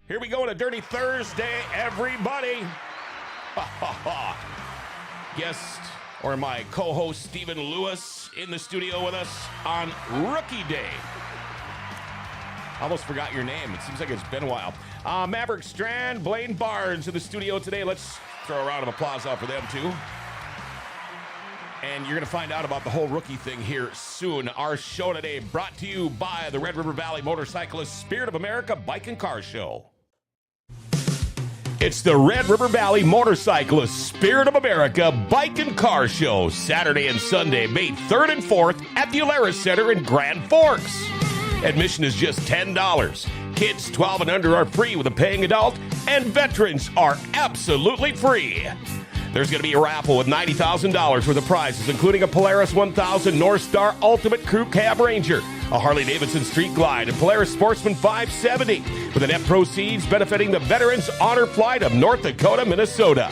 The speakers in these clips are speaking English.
Here we go on a Dirty Thursday, everybody. Guest or my co-host Stephen Lewis in the studio with us on Rookie Day. Almost forgot your name. It seems like it's been a while. Mavrik Strand, Blaine Barnes in the studio today. Let's throw a round of applause out for them too. And you're going to find out about the whole rookie thing here soon. Our show today brought to you by the Red River Valley Motorcyclist Spirit of America Bike and Car Show. It's the Red River Valley Motorcyclist Spirit of America Bike and Car Show, Saturday and Sunday, May 3rd and 4th at the Alaris Center in Grand Forks. Admission is just $10. Kids 12 and under are free with a paying adult, and veterans are absolutely free. There's going to be a raffle with $90,000 worth of prizes, including a Polaris 1000 North Star Ultimate Crew Cab Ranger, a Harley-Davidson Street Glide, and Polaris Sportsman 570, with the net proceeds benefiting the Veterans Honor Flight of North Dakota, Minnesota.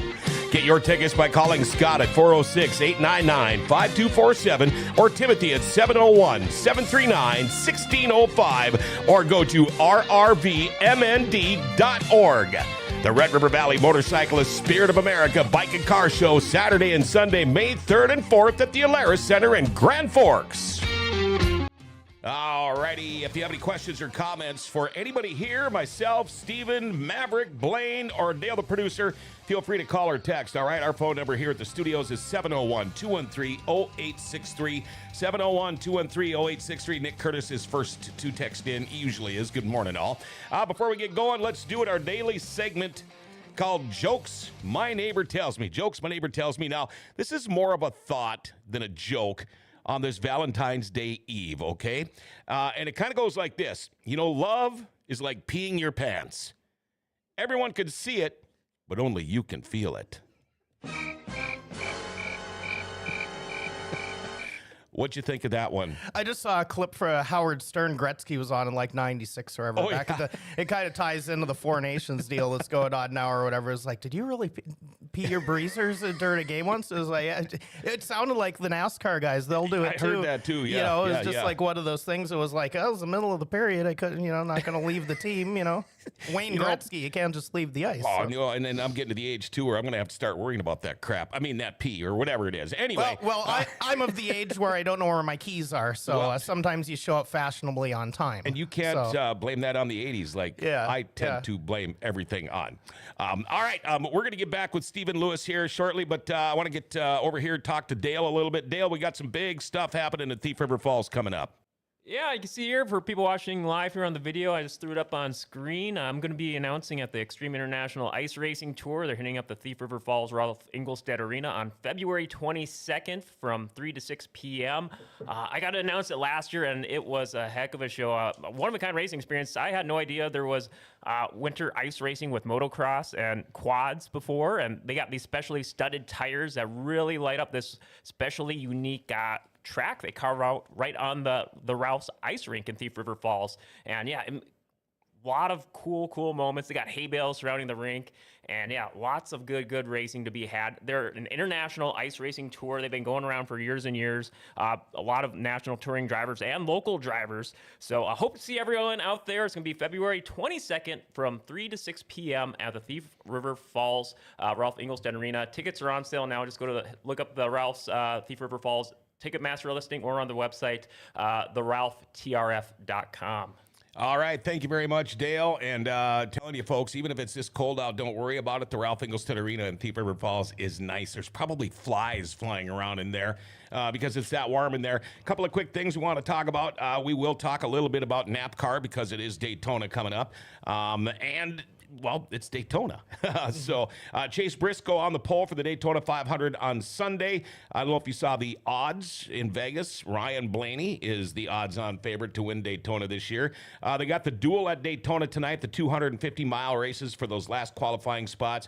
Get your tickets by calling Scott at 406-899-5247 or Timothy at 701-739-1605 or go to rrvmnd.org. The Red River Valley Motorcyclist Spirit of America Bike and Car Show, Saturday and Sunday, May 3rd and 4th at the Alaris Center in Grand Forks. Alrighty, if you have any questions or comments for anybody here, myself, Steven, Mavrik, Blaine, or Dale the producer, feel free to call or text, all right? Our phone number here at the studios is 701-213-0863, 701-213-0863. Nick Curtis is first to text in. He usually is. Good morning, all. Before we get going, let's do it, our daily segment called Jokes My Neighbor Tells Me. Jokes My Neighbor Tells Me. Now, this is more of a thought than a joke on this Valentine's Day Eve, okay? And it kind of goes like this. You know, love is like peeing your pants. Everyone can see it, but only you can feel it. What'd you think of that one? I just saw a clip for Howard Stern. Gretzky was on in like 96 or whatever. It kind of ties into the Four Nations deal that's going on now or whatever. It's like, did you really pee your breezers during a game once? It was like, it sounded like the NASCAR guys. They'll do it too. I heard that too, yeah. You know, it was just like one of those things. It was like, oh, it was the middle of the period. I couldn't, not going to leave the team, Wayne Gretzky, you can't just leave the ice. Oh, so. And then I'm getting to the age, too, where I'm going to have to start worrying about that crap. I mean, that pee or whatever it is. Anyway. Well, I'm of the age where I don't know where my keys are, so sometimes you show up fashionably on time. And you can't blame that on the 80s like I tend to blame everything on. All right, we're going to get back with Stephen Lewis here shortly, but I want to get over here and talk to Dale a little bit. Dale, we got some big stuff happening at Thief River Falls coming up. Yeah, you can see here for people watching live here on the video, I just threw it up on screen. I'm going to be announcing at the Extreme International Ice Racing Tour. They're hitting up the Thief River Falls Ralph Engelstad Arena on February 22nd from 3 to 6 p.m. I got to announce it last year, and it was a heck of a show. One-of-a-kind racing experience. I had no idea there was winter ice racing with motocross and quads before, and they got these specially studded tires that really light up this specially unique track they carve out right on the Ralph's ice rink in Thief River Falls. And yeah, a lot of cool moments. They got hay bales surrounding the rink, and yeah, lots of good racing to be had. They're an international ice racing tour. They've been going around for years and years. A lot of national touring drivers and local drivers. So I hope to see everyone out there. It's going to be February 22nd from 3 to 6 p.m. at the Thief River Falls Ralph Engelstad Arena. Tickets are on sale now. Just go to look up the Ralph's Thief River Falls Ticketmaster listing or on the website, theralphtrf.com. All right, thank you very much, Dale. And telling you folks, even if it's this cold out, don't worry about it. The Ralph Engelstad Arena in Thief River Falls is nice. There's probably flies flying around in there because it's that warm in there. A couple of quick things we want to talk about. We will talk a little bit about NASCAR because it is Daytona coming up. Well, it's Daytona. So Chase Briscoe on the pole for the Daytona 500 on Sunday. I don't know if you saw the odds in Vegas. Ryan Blaney is the odds-on favorite to win Daytona this year. They got the duel at Daytona tonight, the 250-mile races for those last qualifying spots.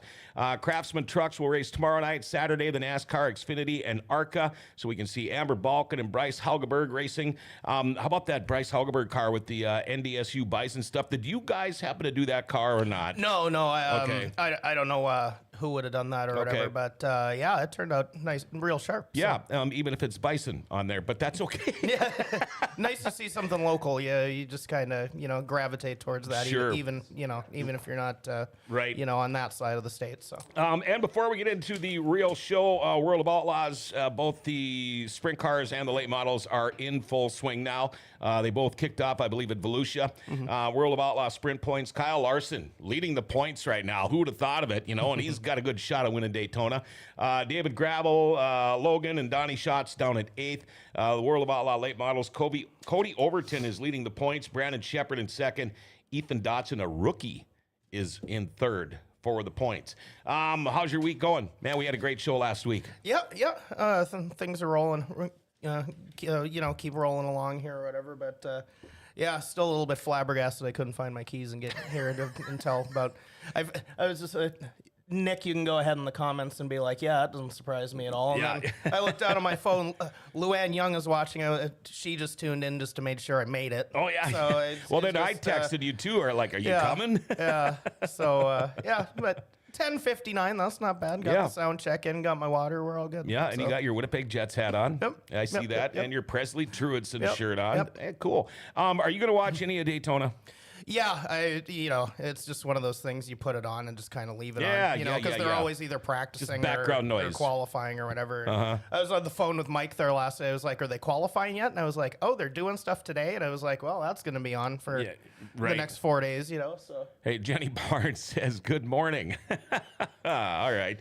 Craftsman Trucks will race tomorrow night, Saturday, the NASCAR Xfinity and ARCA, so we can see Amber Balkin and Bryce Helgeberg racing. How about that Bryce Helgeberg car with the NDSU Bison stuff? Did you guys happen to do that car or not? No. Okay. I don't know who would have done that or Okay. whatever. But yeah, it turned out nice, real sharp. So. Yeah, even if it's bison on there, but that's okay. Yeah, nice to see something local. Yeah, you just kind of gravitate towards that. Sure. Even if you're not Right. on that side of the state. So. And before we get into the real show, World of Outlaws, both the sprint cars and the late models are in full swing now. They both kicked off, I believe, at Volusia. World of Outlaws sprint points. Kyle Larson leading the points right now. Who would have thought of it? And he's got a good shot at winning Daytona. David Gravel, Logan, and Donnie Schatz down at 8th. The World of Outlaw late models. Cody Overton is leading the points. Brandon Shepard in 2nd. Ethan Dotson, a rookie, is in 3rd for the points. How's your week going? Man, we had a great show last week. Yeah. Things are rolling. Keep rolling along here or whatever. But yeah, still a little bit flabbergasted. I couldn't find my keys and get here until about. I was just. Nick, you can go ahead in the comments and be like, yeah, that doesn't surprise me at all. And Yeah. then I looked down on my phone. Luann Young is watching. She just tuned in just to make sure I made it. Oh, yeah. So Well, then I texted you, too, are you coming? Yeah. So, but 10:59, that's not bad. Got the sound check in, got my water. We're all good. Yeah, and So, you got your Winnipeg Jets hat on. Yep. I see Yep, that. yep. And your Presley Truittson Yep, shirt on. yep. Hey, cool. Are you going to watch any of Daytona? Yeah, it's just one of those things you put it on and just kind of leave it Yeah, on, yeah, because yeah, they're yeah. always either practicing background or noise. qualifying or whatever. I was on the phone with Mike there last day. I was like, are they qualifying yet? And I was like, oh, they're doing stuff today. And I was like, well, that's going to be on for Yeah, right. the next 4 days, so. Hey, Jenny Barnes says, good morning. All right.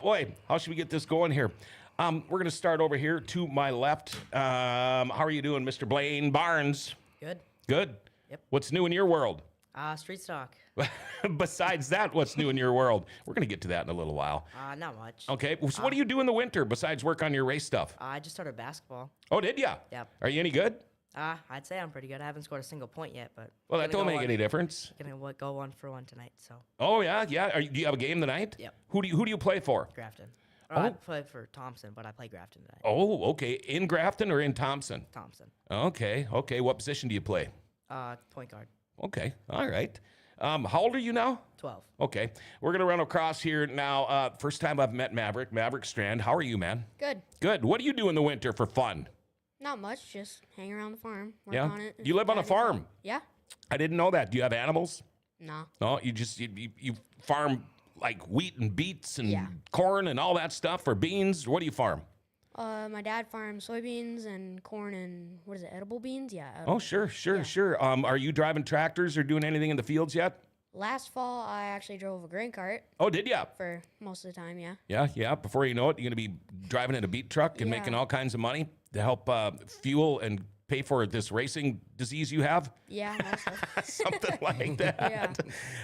Boy, how should we get this going here? We're going to start over here to my left. How are you doing, Mr. Blaine Barnes? Good. Good. Yep. What's new in your world? Street stock. Besides that, what's new in your world? We're going to get to that in a little while. Not much. Okay. So what do you do in the winter besides work on your race stuff? I just started basketball. Oh, did ya? Yep. Are you any good? I'd say I'm pretty good. I haven't scored a single point yet, but Well, that don't make any difference. Gonna go 1-for-1 tonight. So Oh, yeah, yeah. Do you have a game tonight? Yep. Who do you play for? Grafton. I play for Thompson, but I play Grafton tonight. Oh, okay. In Grafton or in Thompson? Thompson. Okay. What position do you play? Point guard. Okay. All right. How old are you now? 12. Okay. We're going to run across here now. First time I've met Mavrik Strand. How are you, man? Good. Good. What do you do in the winter for fun? Not much. Just hang around the farm. Work Yeah. on it. You live on a Dad is farm? home. Yeah. I didn't know that. Do you have animals? No. No, you farm like wheat and beets and Yeah. corn and all that stuff, or beans? What do you farm? My dad farms soybeans and corn and what is it? Edible beans? Yeah. Oh, sure. Are you driving tractors or doing anything in the fields yet? Last fall, I actually drove a grain cart Oh, did ya? for most of the time. Yeah. Yeah. Before you know it, you're going to be driving in a beet truck and Yeah. making all kinds of money to help fuel and pay for this racing disease you have? Yeah. Most of Something like that.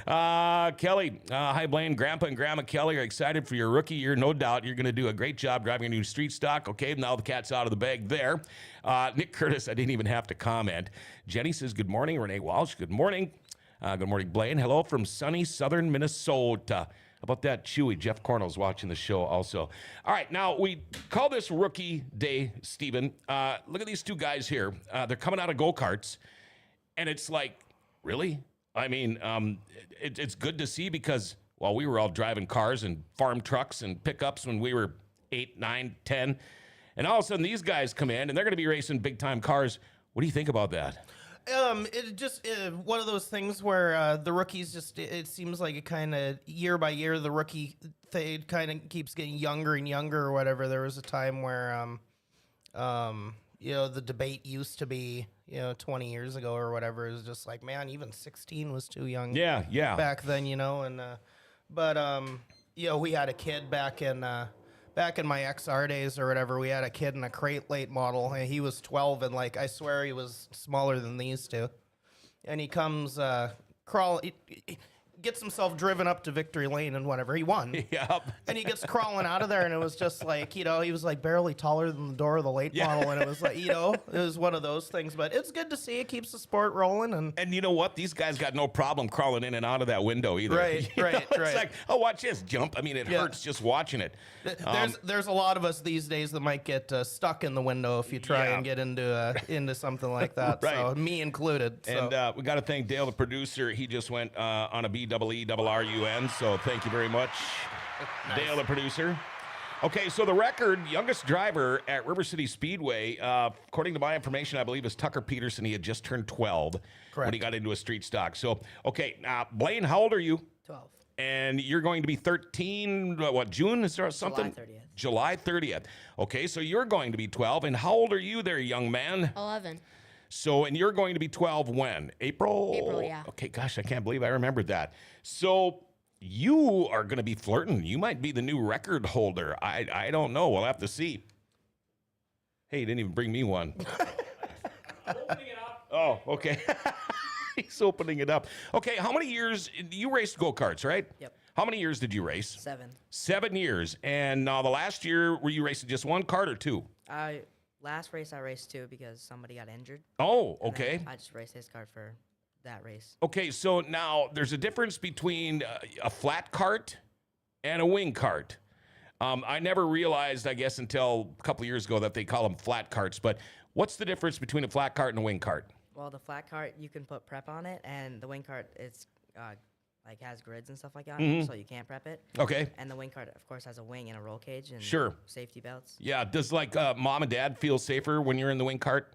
Yeah. Kelly, hi, Blaine. Grandpa and Grandma Kelly are excited for your rookie year. No doubt you're going to do a great job driving a new street stock. Okay, now the cat's out of the bag there. Nick Curtis, I didn't even have to comment. Jenny says, good morning. Renee Walsh, good morning. Good morning, Blaine. Hello from sunny southern Minnesota. How about that, Chewy? Jeff Cornell's watching the show also. All right, now we call this Rookie Day, Stephen. Look at these two guys here. They're coming out of go-karts, and it's like, really? I mean, it's good to see because, well, we were all driving cars and farm trucks and pickups when we were 8, 9, 10, and all of a sudden these guys come in, and they're going to be racing big-time cars. What do you think about that? It just one of those things where the rookies just it seems like it kind of year by year the rookie thing kind of keeps getting younger and younger or whatever. There was a time where the debate used to be 20 years ago or whatever. It was just like, man, even 16 was too young. Yeah. Back then, and we had a kid back in my XR days or whatever. We had a kid in a crate late model, and he was 12, and I swear he was smaller than these two. And he comes gets himself driven up to victory lane and whatever. He won. Yep. And he gets crawling out of there, and it was just like, he was like barely taller than the door of the late model, and it was like, it was one of those things. But it's good to see. It keeps the sport rolling. And you know what? These guys got no problem crawling in and out of that window either. Right. It's like, oh, watch this jump. I mean, it hurts just watching it. There's a lot of us these days that might get stuck in the window if you try Yeah. and get into something like that. Right. So me included. So. And we got to thank Dale, the producer. He just went on a EERRUN. So thank you very much, Dale, the producer. Okay, so the record youngest driver at River City Speedway, according to my information, I believe is Tucker Peterson. He had just turned 12 when Correct. he got into a street stock. So, okay, Blaine, how old are you? 12. And you're going to be 13, June? Is there something? July 30th. July 30th. Okay, so you're going to be 12. And how old are you there, young man? 11. So, and you're going to be 12 when? April? April, yeah. Okay, gosh, I can't believe I remembered that. So, you are going to be flirting. You might be the new record holder. I don't know. We'll have to see. Hey, you didn't even bring me one. Opening it up. Oh, okay. He's opening it up. Okay, how many years? You raced go-karts, right? Yep. How many years did you race? 7. 7 years. And the last year, were you racing just one kart or two? Last race I raced 2 because somebody got injured. Oh, and then okay. I just raced his cart for that race. Okay, so now there's a difference between a flat cart and a wing cart. I never realized, I guess, until a couple of years ago that they call them flat carts. But what's the difference between a flat cart and a wing cart? Well, the flat cart, you can put prep on it, and the wing cart, it's like has grids and stuff like that, so you can't prep it. Okay. And the wing cart, of course, has a wing and a roll cage and Sure. safety belts. Yeah, does mom and dad feel safer when you're in the wing cart?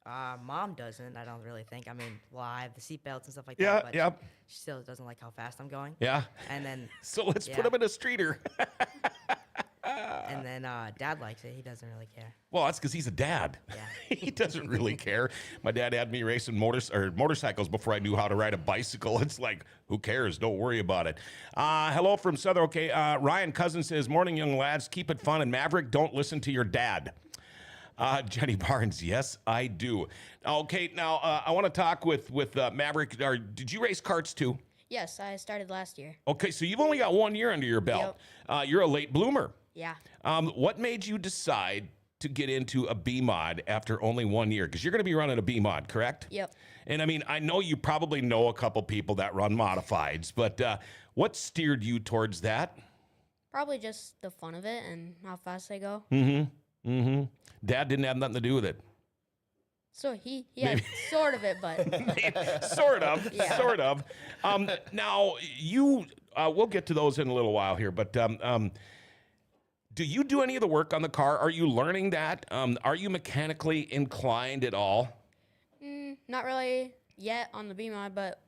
Mom doesn't, I don't really think. I mean, well, I have the seat belts and stuff like Yeah, that, but yeah. she still doesn't like how fast I'm going. Yeah. And then So let's put Yeah. him in a streeter. Dad likes it. He doesn't really care. Well, that's because he's a dad. Yeah. He doesn't really care. My dad had me racing motorcycles before I knew how to ride a bicycle. It's like, who cares? Don't worry about it. Hello from Southern. Okay, Ryan Cousin says, morning, young lads. Keep it fun. And Mavrik, don't listen to your dad. Jenny Barnes, yes, I do. Okay, now I want to talk with Mavrik. Did you race karts too? Yes, I started last year. Okay, so you've only got 1 year under your belt. You're a late bloomer. Yeah. What made you decide to get into a B mod after only 1 year? Because you're going to be running a B mod, correct? Yep. And I mean, I know you probably know a couple people that run modifieds, but what steered you towards that? Probably just the fun of it and how fast they go. Dad didn't have nothing to do with it. So he had sort of it, but Sort of, Yeah. sort of. Now, we'll get to those in a little while here, but do you do any of the work on the car? Are you learning that? Are you mechanically inclined at all? not really yet on the B mod. But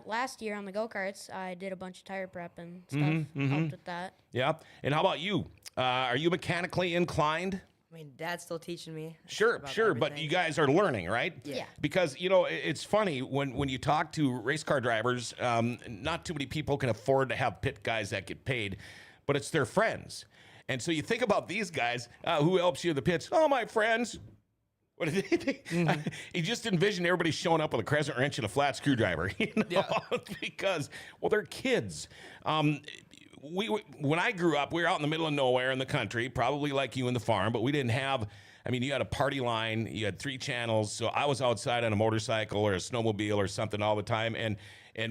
last year on the go-karts, I did a bunch of tire prep and stuff. Helped with that. Yeah. And how about you? Are you mechanically inclined? I mean, Dad's still teaching me. Sure, about but everything. you guys are learning, right? Yeah. Because, it's funny when you talk to race car drivers, not too many people can afford to have pit guys that get paid, but it's their friends. And so you think about these guys, who helps you in the pits? Oh, my friends. What did they You just envision everybody showing up with a crescent wrench and a flat screwdriver, because, well, they're kids. When I grew up, we were out in the middle of nowhere in the country, probably like you in the farm, but we didn't have, you had a party line, you had 3 channels, so I was outside on a motorcycle or a snowmobile or something all the time, and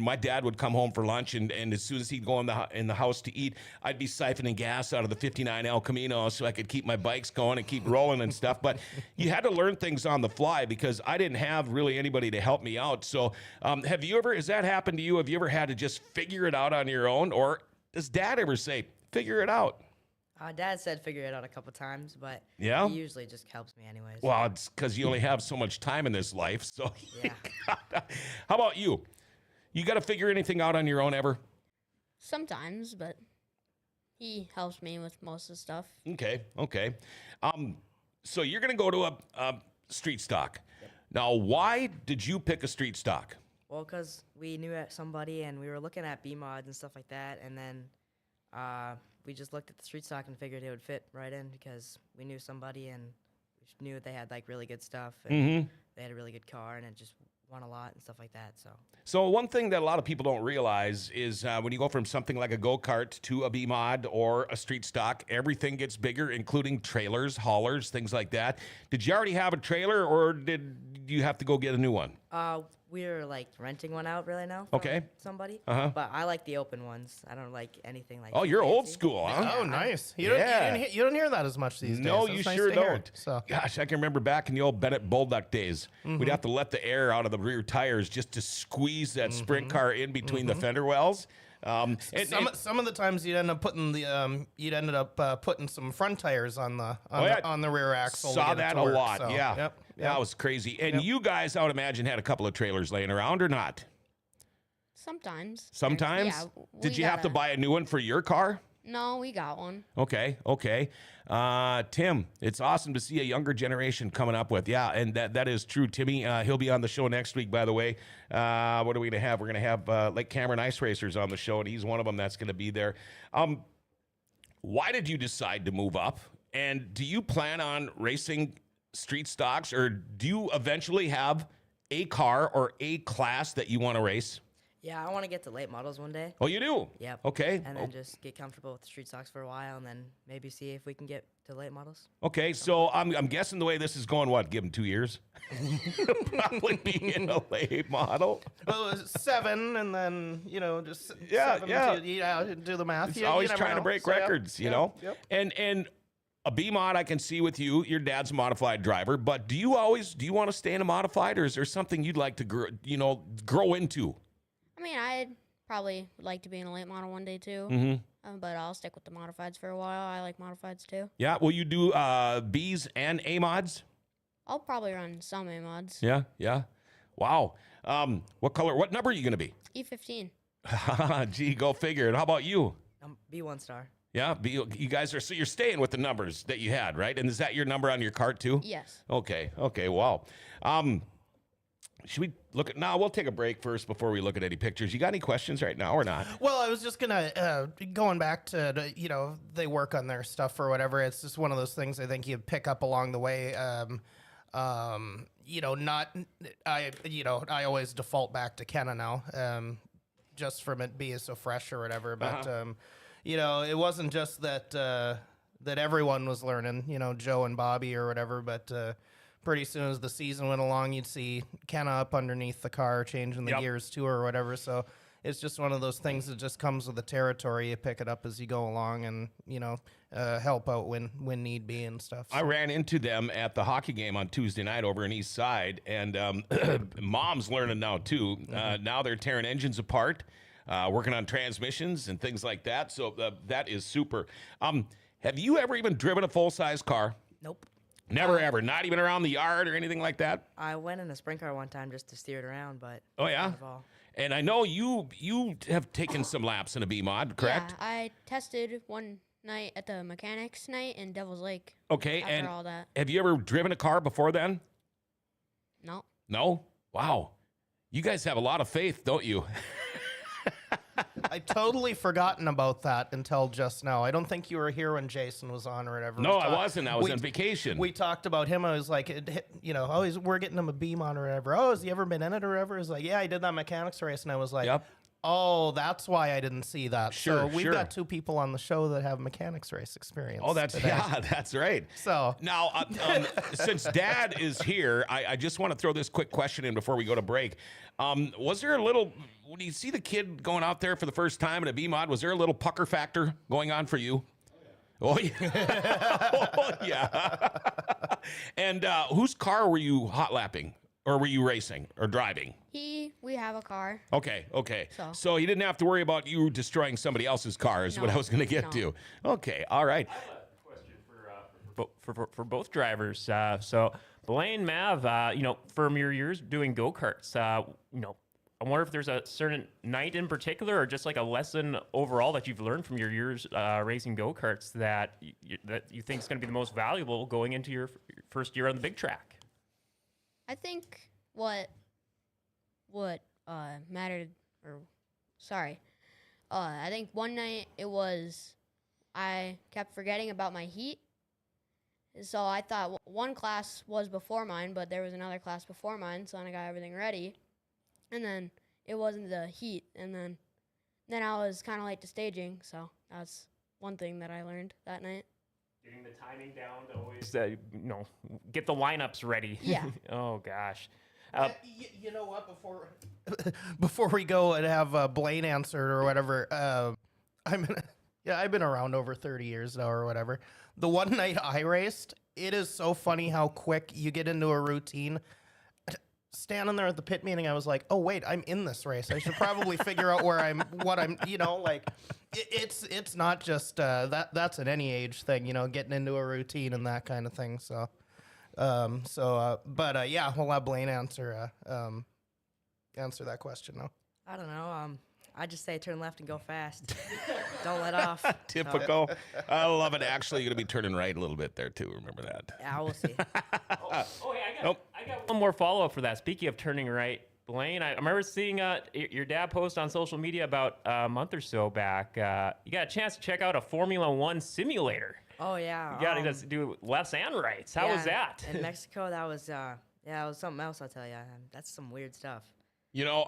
my dad would come home for lunch, and as soon as he'd go in the house to eat, I'd be siphoning gas out of the 59 El Camino so I could keep my bikes going and keep rolling and stuff, but you had to learn things on the fly because I didn't have really anybody to help me out. So has that happened to you? Have you ever had to just figure it out on your own, or does Dad ever say, figure it out? Dad said figure it out a couple times, but Yeah? he usually just helps me anyways. Well, it's because you only have so much time in this life. So, Yeah. How about you? You got to figure anything out on your own ever? Sometimes, but he helps me with most of the stuff. Okay. So you're going to go to a street stock. Yep. Now, why did you pick a street stock? Well, because we knew somebody and we were looking at B mods and stuff like that, and then we just looked at the street stock and figured it would fit right in because we knew somebody and we knew they had like really good stuff and they had a really good car and it just won a lot and stuff like that. So one thing that a lot of people don't realize is when you go from something like a go-kart to a B mod or a street stock, everything gets bigger, including trailers, haulers, things like that. Did you already have a trailer or did you have to go get a new one? We're like renting one out really now. From Okay. Somebody. Uh-huh. But I like the open ones. I don't like anything like. Oh, too you're old fancy. school, huh? Oh, nice. You Yeah. you don't hear that as much these days. No, It's you nice sure to hear. don't. So Gosh, I can remember back in the old Bennett Bullduck days. We'd have to let the air out of the rear tires just to squeeze that sprint car in between the fender wells. And some of the times you'd end up putting putting some front tires on the yeah. on the rear axle. to saw get it that to a work, lot. so, Yeah. Yep. That was crazy. And you guys, I would imagine, had a couple of trailers laying around or not? Sometimes. Sometimes? Yeah. Did we you have to gotta- buy a new one for your car? No, we got one. Okay. Tim, it's awesome to see a younger generation coming up with. Yeah, and that is true. Timmy, he'll be on the show next week, by the way. What are we going to have? We're going to have Lake Cameron Ice Racers on the show, and he's one of them that's going to be there. Why did you decide to move up? And do you plan on racing street stocks, or do you eventually have a car or a class that you want to race? Yeah, I want to get to late models one day. Oh, you do? Yep. Okay. And then just get comfortable with the street stocks for a while, and then maybe see if we can get to late models. Okay, so I'm guessing the way this is going, what, give him 2 years? Probably be in a late model. Well, it was 7, and then just Yeah, 7 yeah. do the math. It's You always never trying to know. break So, yep, records, you yep, know? Yep. And a B mod I can see with you, your dad's a modified driver, but do you want to stay in a modified, or is there something you'd like to grow into? I mean, I'd probably would like to be in a late model one day too. Mm-hmm. But I'll stick with the modifieds for a while. I like modifieds too. Yeah, will you do Bs and A mods? I'll probably run some A mods. Yeah. Wow. What number are you going to be? E15. Gee, go figure it. How about you? B1 star. Yeah, you guys are, so you're staying with the numbers that you had, right? And is that your number on your cart too? Yes. Okay, wow. Should we look at, we'll take a break first before we look at any pictures. You got any questions right now or not? Well, I was just gonna going back to they work on their stuff or whatever. It's just one of those things I think you pick up along the way. I always default back to Kenna now, just from it being so fresh or whatever. But it wasn't just that that everyone was learning. Joe and Bobby or whatever, but. Pretty soon as the season went along, you'd see Kenna up underneath the car changing the gears too or whatever. So it's just one of those things that just comes with the territory. You pick it up as you go along and, help out when need be and stuff. I ran into them at the hockey game on Tuesday night over in East Side, and Mom's learning now too. Now they're tearing engines apart, working on transmissions and things like that. So that is super. Have you ever even driven a full-size car? Nope. Never ever, not even around the yard or anything like that? I went in a sprint car one time just to steer it around, but Oh, yeah? not at all. And I know you have taken some laps in a B mod, correct? Yeah, I tested one night at the mechanics night in Devil's Lake. Okay, After and all that. have you ever driven a car before then? No. No? Wow. You guys have a lot of faith, don't you? I totally forgotten about that until just now. I don't think you were here when Jason was on or whatever. No, I wasn't. I was on vacation. We talked about him. I was like, we're getting him a beam on or whatever. Oh, has he ever been in it or whatever? He's like, yeah, I did that mechanics race. And I was like, Yep. oh, that's why I didn't see that. Sure, so we've sure. got 2 people on the show that have mechanics race experience. Oh, that's today. that's right. So Now, since Dad is here, I just want to throw this quick question in before we go to break. Was there a little, when you see the kid going out there for the first time in a B mod, was there a little pucker factor going on for you? Oh, yeah. Oh, yeah. And whose car were you hot lapping? Or were you racing or driving? We have a car. Okay. So- he didn't have to worry about you destroying somebody else's car is what No, I was going to get no. to. Okay, all right. Question for both drivers. So Blaine, Mav, from your years doing go-karts, I wonder if there's a certain night in particular or just like a lesson overall that you've learned from your years racing go-karts that you think is going to be the most valuable going into your first year on the big track. I think what mattered, I think one night I kept forgetting about my heat. So I thought one class was before mine, but there was another class before mine, so then I got everything ready. And then it wasn't the heat, and then I was kind of late to staging, so that's one thing that I learned that night. Getting the timing down to always, get the lineups ready. Yeah. Oh, gosh. You know what? Before we go and have Blaine answer or whatever, I've been around over 30 years now or whatever. The one night I raced, it is so funny how quick you get into a routine. Standing there at the pit meeting, I was like, oh wait, I'm in this race. I should probably figure out what I'm, like it's not just that's an any age thing, getting into a routine and that kind of thing. So, yeah, we'll have Blaine answer that question now. I don't know. I just say turn left and go fast. Don't let off. Typical. I love it. Actually, you're going to be turning right a little bit there, too. Remember that. Yeah, we'll see. Hey, I got one more follow-up for that. Speaking of turning right, Blaine, I remember seeing your dad post on social media about a month or so back. You got a chance to check out a Formula One simulator. Oh, yeah. You got to do lefts and rights. How was that? In Mexico, that was, it was something else, I'll tell you. That's some weird stuff.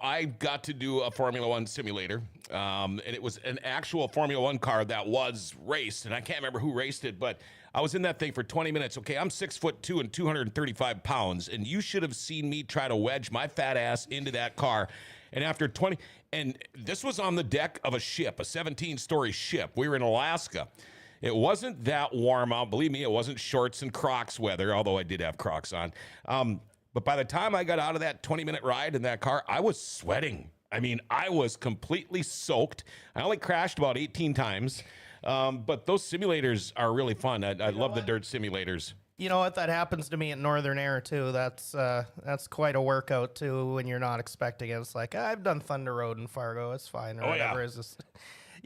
I got to do a Formula One simulator, and it was an actual Formula One car that was raced, and I can't remember who raced it, but I was in that thing for 20 minutes. Okay, I'm 6'2" and 235 pounds, and you should have seen me try to wedge my fat ass into that car. And after 20, and this was on the deck of a ship, a 17-story ship. We were in Alaska. It wasn't that warm out. Believe me, it wasn't shorts and Crocs weather, although I did have Crocs on. But by the time I got out of that 20-minute ride in that car, I was sweating. I mean, I was completely soaked. I only crashed about 18 times. But those simulators are really fun. I love the dirt simulators. You know what? That happens to me at Northern Air, too. That's quite a workout, too, when you're not expecting it. It's like, I've done Thunder Road in Fargo. It's fine. Or whatever. Yeah.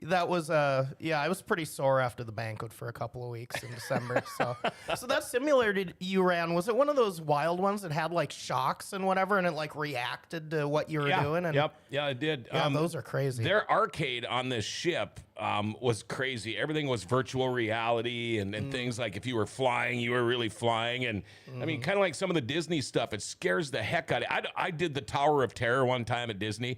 That was, I was pretty sore after the banquet for a couple of weeks in December. So that simulator you ran, was it one of those wild ones that had like shocks and whatever, and it like reacted to what you were doing? And Yeah, it did. Yeah, those are crazy. Their arcade on this ship was crazy. Everything was virtual reality and things like if you were flying, you were really flying. And I mean, kind of like some of the Disney stuff, it scares the heck out of you. I did the Tower of Terror one time at Disney.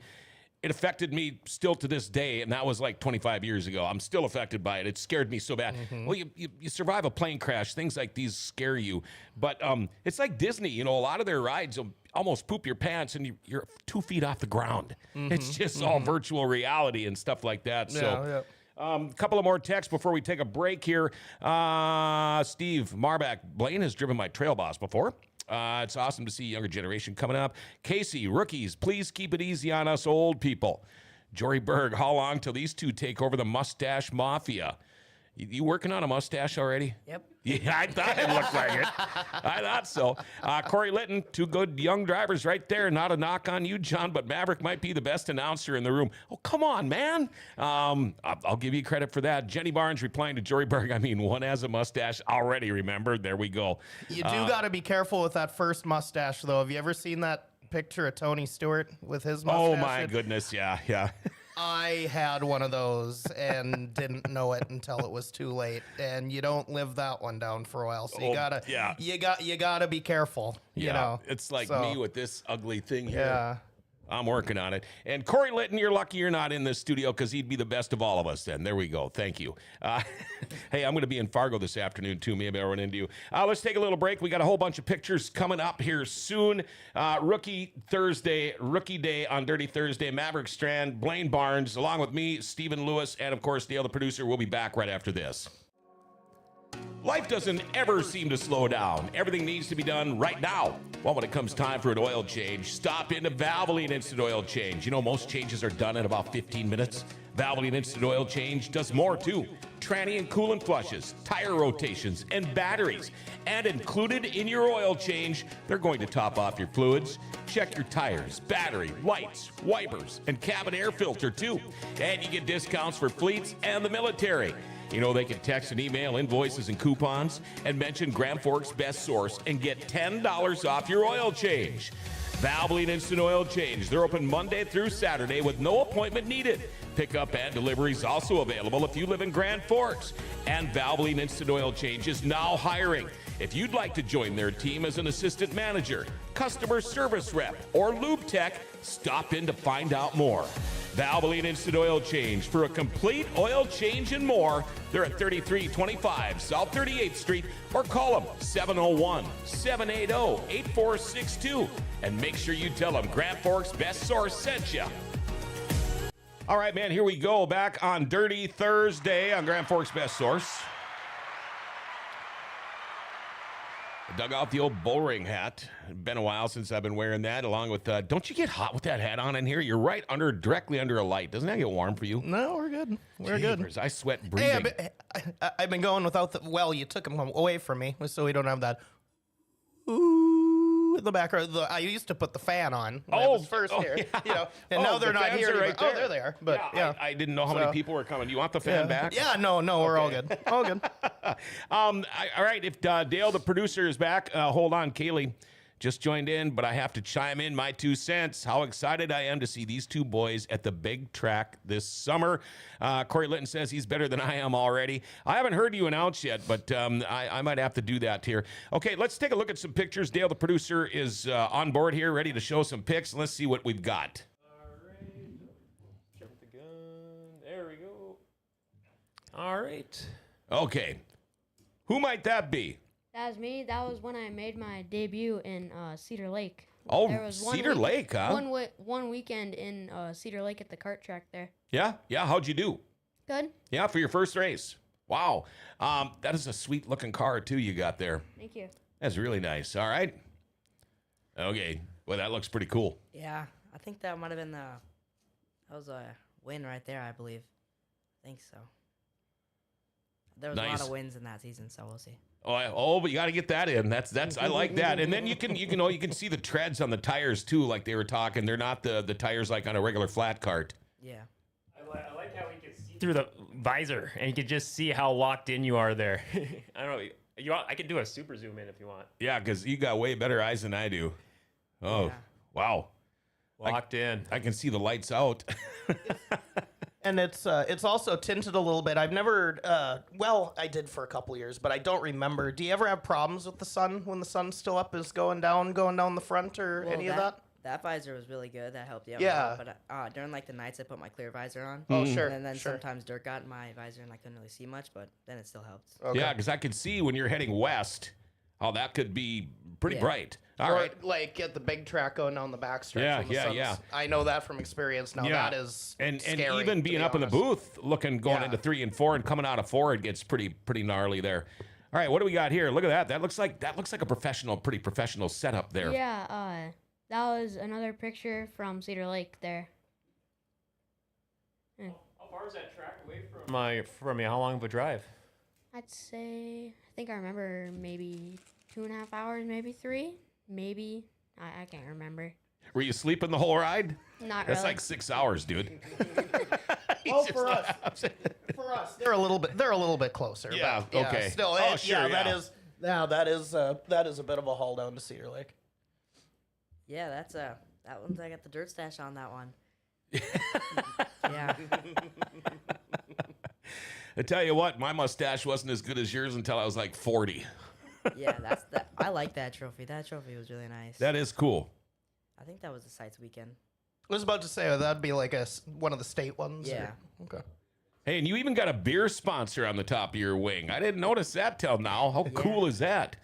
It affected me still to this day, and that was like 25 years ago. I'm still affected by it. It scared me so bad. Well, you survive a plane crash. Things like these scare you. But it's like Disney. A lot of their rides will almost poop your pants, and you're 2 feet off the ground. It's just all virtual reality and stuff like that. So. A couple of more texts before we take a break here. Steve Marbach, Blaine has driven my Trail Boss before. It's awesome to see younger generation coming up. Casey, rookies, please keep it easy on us old people. Jory Berg, how long till these two take over the mustache mafia? You working on a mustache already? Yep. Yeah, I thought it looked like it. I thought so. Corey Litton, two good young drivers right there. Not a knock on you, John, but Mavrik might be the best announcer in the room. Oh, come on, man. I'll give you credit for that. Jenny Barnes replying to Jory Berg. I mean, one has a mustache already, remember? There we go. You do got to be careful with that first mustache, though. Have you ever seen that picture of Tony Stewart with his mustache? Oh, my goodness, yeah. I had one of those and didn't know it until it was too late. And you don't live that one down for a while, so you gotta be careful. You know, it's like me with this ugly thing here. Yeah. I'm working on it. And Corey Litton, you're lucky you're not in this studio because he'd be the best of all of us then. There we go. Thank you. Hey, I'm going to be in Fargo this afternoon, too. Maybe I'll run into you. Let's take a little break. We got a whole bunch of pictures coming up here soon. Rookie Day on Dirty Thursday. Mavrik Strand, Blaine Barnes, along with me, Stephen Lewis, and, of course, Dale, the producer. We'll be back right after this. Life doesn't ever seem to slow down. Everything needs to be done right now. Well, when it comes time for an oil change, stop into Valvoline Instant Oil Change. Most changes are done in about 15 minutes. Valvoline Instant Oil Change does more, too. Tranny and coolant flushes, tire rotations, and batteries. And included in your oil change, they're going to top off your fluids. Check your tires, battery, lights, wipers, and cabin air filter, too. And you get discounts for fleets and the military. They can text and email invoices and coupons and mention Grand Forks Best Source and get $10 off your oil change. Valvoline Instant Oil Change. They're open Monday through Saturday with no appointment needed. Pickup and delivery is also available if you live in Grand Forks. And Valvoline Instant Oil Change is now hiring. If you'd like to join their team as an assistant manager, customer service rep, or lube tech, stop in to find out more. Valvoline Instant Oil Change. For a complete oil change and more, they're at 3325 South 38th Street, or call them 701-780-8462. And make sure you tell them Grand Forks Best Source sent you. All right, man, here we go. Back on Dirty Thursday on Grand Forks Best Source. I dug out the old bullring hat. Been a while since I've been wearing that, along with, don't you get hot with that hat on in here? You're right directly under a light. Doesn't that get warm for you? No, we're good. We're good. Jeepers, I sweat breathing. Hey, I've been going without the. Well, you took them away from me, so we don't have that. Ooh, in the background. I used to put the fan on when I was first here, yeah. you know, and now they're the not fans here. are right Oh, there. there they are. But yeah, I didn't know how many people were coming. You want the fan back? Yeah, no, we're all good. All good. All right, if Dale, the producer, is back, hold on. Kaylee just joined in, but I have to chime in my 2 cents. How excited I am to see these two boys at the big track this summer. Corey Litton says he's better than I am already. I haven't heard you announce yet, but I might have to do that here. Okay, let's take a look at some pictures. Dale, the producer, is on board here, ready to show some pics. Let's see what we've got. All right. Jump the gun. There we go. All right. Okay. Who might that be? That was me. That was when I made my debut in Cedar Lake. Oh, There was one Cedar Lake, huh? One weekend in Cedar Lake at the kart track there. Yeah? How'd you do? Good. Yeah, for your first race. Wow. That is a sweet-looking car, too, you got there. Thank you. That's really nice. All right. Okay. Well, that looks pretty cool. Yeah, I think that might have been that was a win right there, I believe. I think so. There was a lot Nice. of wins in that season, so we'll see. But you got to get that in. That's I like that. And then you can see the treads on the tires too, like they were talking. They're not the tires like on a regular flat cart. Yeah. I like how we can see through the visor, and you can just see how locked in you are there. I don't know. I can do a super zoom in if you want. Yeah, because you got way better eyes than I do. Oh, Yeah. wow. Locked in. I can see the lights out. And it's also tinted a little bit. I've never, I did for a couple years, but I don't remember. Do you ever have problems with the sun when the sun's still up, is going down the front, or Well, any of that? That visor was really good. That helped you out. Yeah. a lot. But during like the nights, I put my clear visor on. Oh, sure. And then sure. sometimes dirt got in my visor, and I couldn't really see much. But then it still helped. Okay. Yeah, because I could see when you're heading west how that could be pretty Yeah. bright. All right. Or like at the big track going down the backstretch. Yeah, when the yeah, sun's- yeah. I know that from experience. Now Yeah. that is And scary, even to being be up in the honest. booth, going Yeah. into 3 and 4 and coming out of 4, it gets pretty gnarly there. All right, what do we got here? Look at that. That looks like a pretty professional setup there. Yeah. That was another picture from Cedar Lake there. How far is that track away from you? How long of a drive? I'd say, I think I remember maybe 2.5 hours, maybe 3, maybe. I can't remember. Were you sleeping the whole ride? Not That's really. like 6 hours, dude. Well, for us, they're a little bit closer. Yeah, but, okay. Still, Oh, sure, that yeah. is a bit of a haul down to Cedar Lake. Yeah, that one's I got the dirt stash on that one. Yeah. I tell you what, my mustache wasn't as good as yours until I was like 40. Yeah, I like that trophy. That trophy was really nice. That is cool. I think that was the sites weekend. I was about to say that'd be like one of the state ones. Yeah. Okay. Hey, and you even got a beer sponsor on the top of your wing. I didn't notice that till now. How cool is that?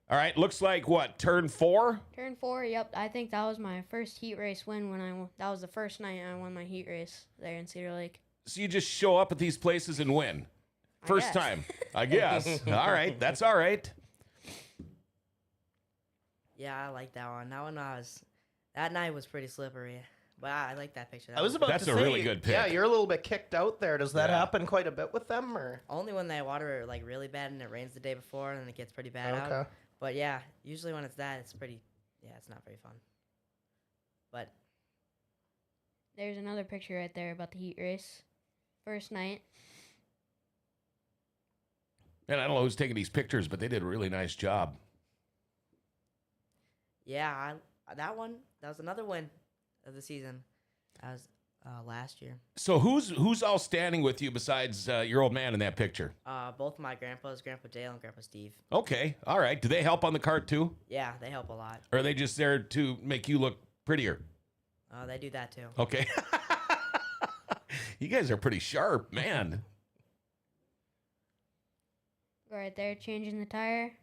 All right, looks like what, turn 4? Turn 4, yep. I think that was my first heat race win that was the first night I won my heat race there in Cedar Lake. So you just show up at these places and win. First guess. time, I guess. All right, that's all right. Yeah, I like that one. That night was pretty slippery. But I like that picture. I was about That's to a say, really good pick. Yeah, you're a little bit kicked out there. Does that Yeah. happen quite a bit with them, or? only when they water like really bad and it rains the day before and it gets pretty bad out. Okay. But yeah, usually when it's that, it's not very fun. But There's another picture right there about the heat race. First night. And I don't know who's taking these pictures, but they did a really nice job. yeah, that was another win of the season. That was last year. So who's all standing with you besides your old man in that picture? Both my grandpas, Grandpa Dale and Grandpa Steve. Okay, all right. Do they help on the cart too? Yeah, they help a lot. Or are they just there to make you look prettier? They do that too. Okay. You guys are pretty sharp, man. Go right there, changing the tire.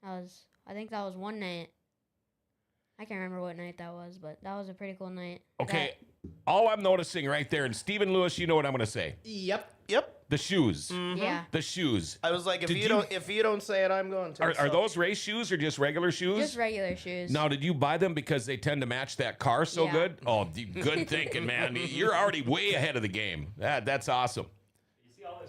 I think that was one night. I can't remember what night that was, but that was a pretty cool night. Okay, all I'm noticing right there, and Stephen Lewis, you know what I'm going to say. Yep. The shoes. Yeah. The shoes. I was like, if Did you don't say it, I'm going to. Are those race shoes or just regular shoes? Just regular shoes. Now, did you buy them because they tend to match that car so Yeah. good? Oh, good thinking, man. You're already way ahead of the game. That's awesome.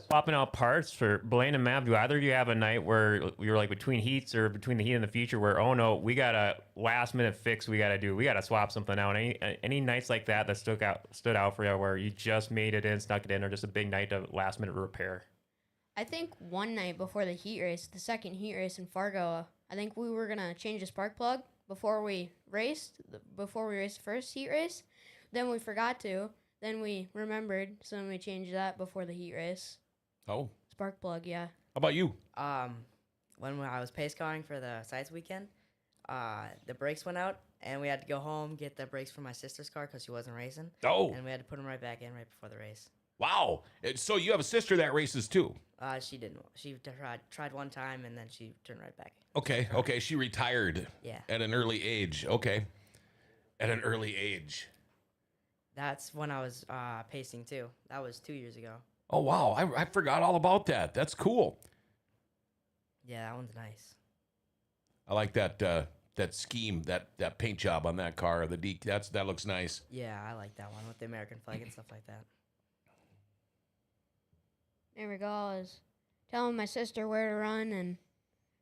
Swapping out parts for Blaine and Mav. Do either of you have a night where you're like between heats or between the heat and the future where, oh no, we got a last minute fix we got to do. We got to swap something out. Any nights like that stood out for you where you just made it in, snuck it in, or just a big night of last minute repair? I think one night before the heat race, the second heat race in Fargo, I think we were gonna change the spark plug before we raced the first heat race. Then we forgot to. Then we remembered, so then we changed that before the heat race. Oh. Spark plug, yeah. How about you? When I was pace carring for the sites weekend, the brakes went out, and we had to go home, get the brakes from my sister's car because she wasn't racing. Oh. And we had to put them right back in right before the race. Wow. So you have a sister that races too? She didn't. She tried one time, and then she turned right back. Okay. She retired Yeah. at an early age. Okay. At an early age. That's when I was pacing, too. That was 2 years ago. Oh, wow. I forgot all about that. That's cool. Yeah, that one's nice. I like that that scheme, that paint job on that car. That looks nice. Yeah, I like that one with the American flag and stuff like that. There we go. I was telling my sister where to run and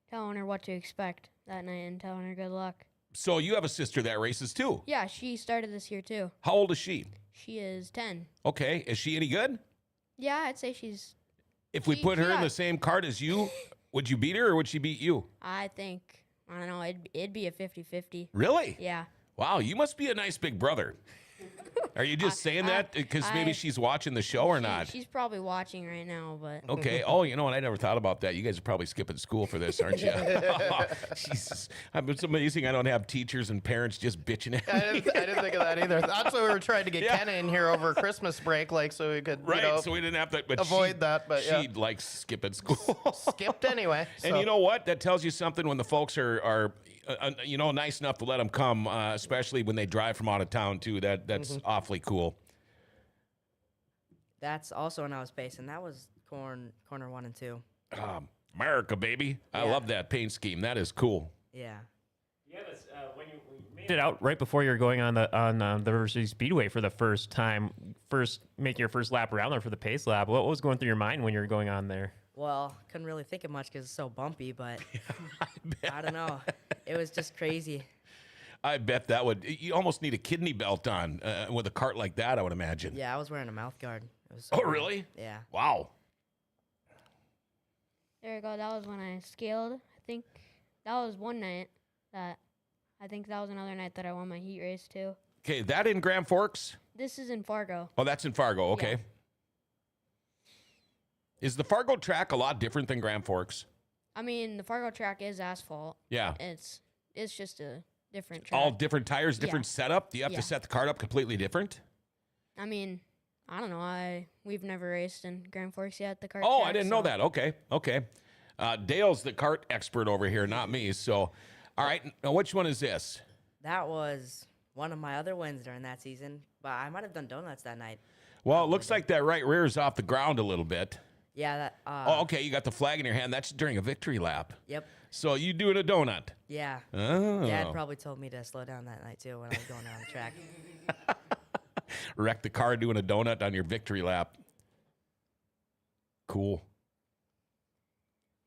telling her what to expect that night and telling her good luck. So you have a sister that races too? Yeah, she started this year too. How old is she? She is 10. Okay. Is she any good? Yeah, I'd say she's. If we She- put her she in got- the same cart as you, would you beat her or would she beat you? I think, I don't know, it'd be a 50-50. Really? Yeah. Wow, you must be a nice big brother. Are you just saying that because maybe she's watching the show or not? She's probably watching right now, but. Okay. Oh, you know what? I never thought about that. You guys are probably skipping school for this, aren't you? Jesus. It's amazing I don't have teachers and parents just bitching at I me. didn't think of that either. That's why we were trying to get Yeah. Kenna in here over Christmas break, like so we could Right, so we didn't have to but avoid that, but yeah. she likes skipping school. skipped anyway. And so. you know what? That tells you something when the folks are nice enough to let them come, especially when they drive from out of town too. That's awfully cool. That's also when I was pacing. That was corner 1 and 2. America, baby. I Yeah. love that paint scheme. That is cool. Yeah. Yeah, when you made it out right before you were going on the River City Speedway for the first time, making your first lap around there for the pace lap. What was going through your mind when you were going on there? Well, couldn't really think of much because it's so bumpy, but I don't know. It was just crazy. I bet that would. You almost need a kidney belt on with a cart like that, I would imagine. Yeah, I was wearing a mouth guard. It was so Oh, cool. really? Yeah. Wow. There we go. That was when I scaled. I think that was one night that. I think that was another night that I won my heat race too. Okay, that in Grand Forks? This is in Fargo. Oh, that's in Fargo. Okay. Yeah. Is the Fargo track a lot different than Grand Forks? I mean, the Fargo track is asphalt. Yeah. It's just a different track. All different tires, different setup? Do you have Yeah. to set the cart up completely different? I mean, I don't know. We've never raced in Grand Forks yet. The kart. Oh, track, I didn't know so- that. Okay. Dale's the cart expert over here, not me. So, all right. Now, which one is this? That was one of my other wins during that season, but I might have done donuts that night. Well, it looks like that right rear is off the ground a little bit. Yeah, that. Oh, okay. You got the flag in your hand. That's during a victory lap. Yep. So you doing a donut? Yeah. Oh. Dad probably told me to slow down that night too when I was going down the track. Wreck the car doing a donut on your victory lap. Cool.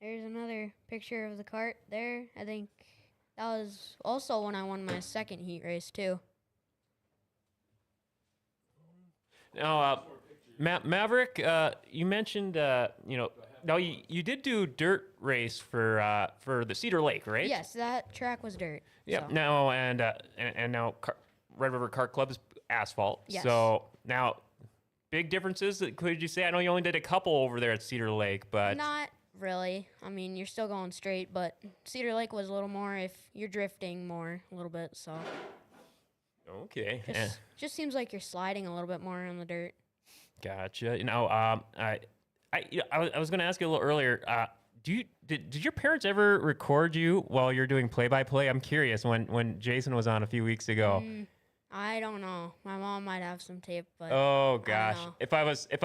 There's another picture of the cart there. I think that was also when I won my second heat race too. Now, Mavrik, you mentioned, now you did do dirt race for the Cedar Lake, right? Yes, that track was dirt. Yeah. so. Now and now Red River Kart Club is asphalt. Yes. So now, big differences. Could you say? I know you only did a couple over there at Cedar Lake, but Not really. I mean, you're still going straight, but Cedar Lake was a little more if you're drifting more a little bit. So okay. just seems like you're sliding a little bit more on the dirt. Gotcha. I was going to ask you a little earlier. Did your parents ever record you while you're doing play-by-play? I'm curious. When Jason was on a few weeks ago. I don't know. My mom might have some tape, but Oh I don't gosh! know. If I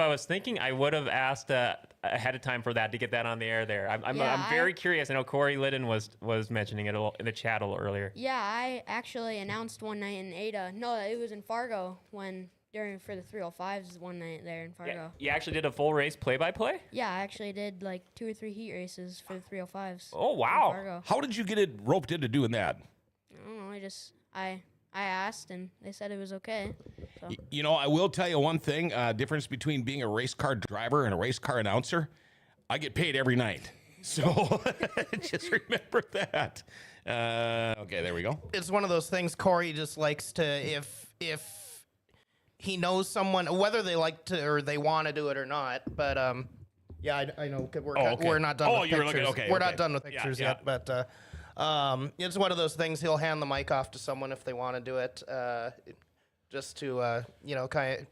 was thinking, I would have asked ahead of time for that to get that on the air. There, I'm very curious. I know Corey Liddon was mentioning it in the chat a little earlier. Yeah, I actually announced one night in Ada. No, it was in Fargo for the 305s one night there in Fargo. Yeah, you actually did a full race play-by-play. Yeah, I actually did like 2 or 3 heat races for the 305s. Oh in wow! Fargo. How did you get it roped into doing that? I don't know. I asked and they said it was okay. So. You know, I will tell you one thing, difference between being a race car driver and a race car announcer. I get paid every night. So just remember that. Okay, there we go. It's one of those things Corey just likes to, if he knows someone, whether they like to or they want to do it or not. But yeah, I know we're not done with pictures. We're not done with pictures yet. But it's one of those things. He'll hand the mic off to someone if they want to do it, just to kind of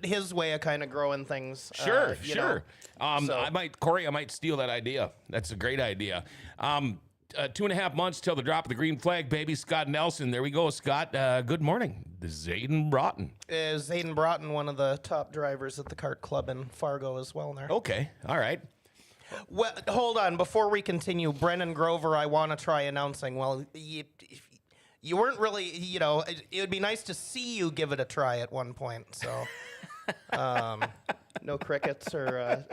his way of kind of growing things. Sure. So- Corey, I might steal that idea. That's a great idea. 2.5 months till the drop of the green flag, baby. Scott Nelson. There we go, Scott. Good morning. This is Zayden Broughton. Is Zayden Broughton one of the top drivers at the kart club in Fargo as well there? Okay. All right. Well, hold on. Before we continue, Brennan Grover, I want to try announcing. Well, you weren't really, it would be nice to see you give it a try at one point. So, no crickets or a.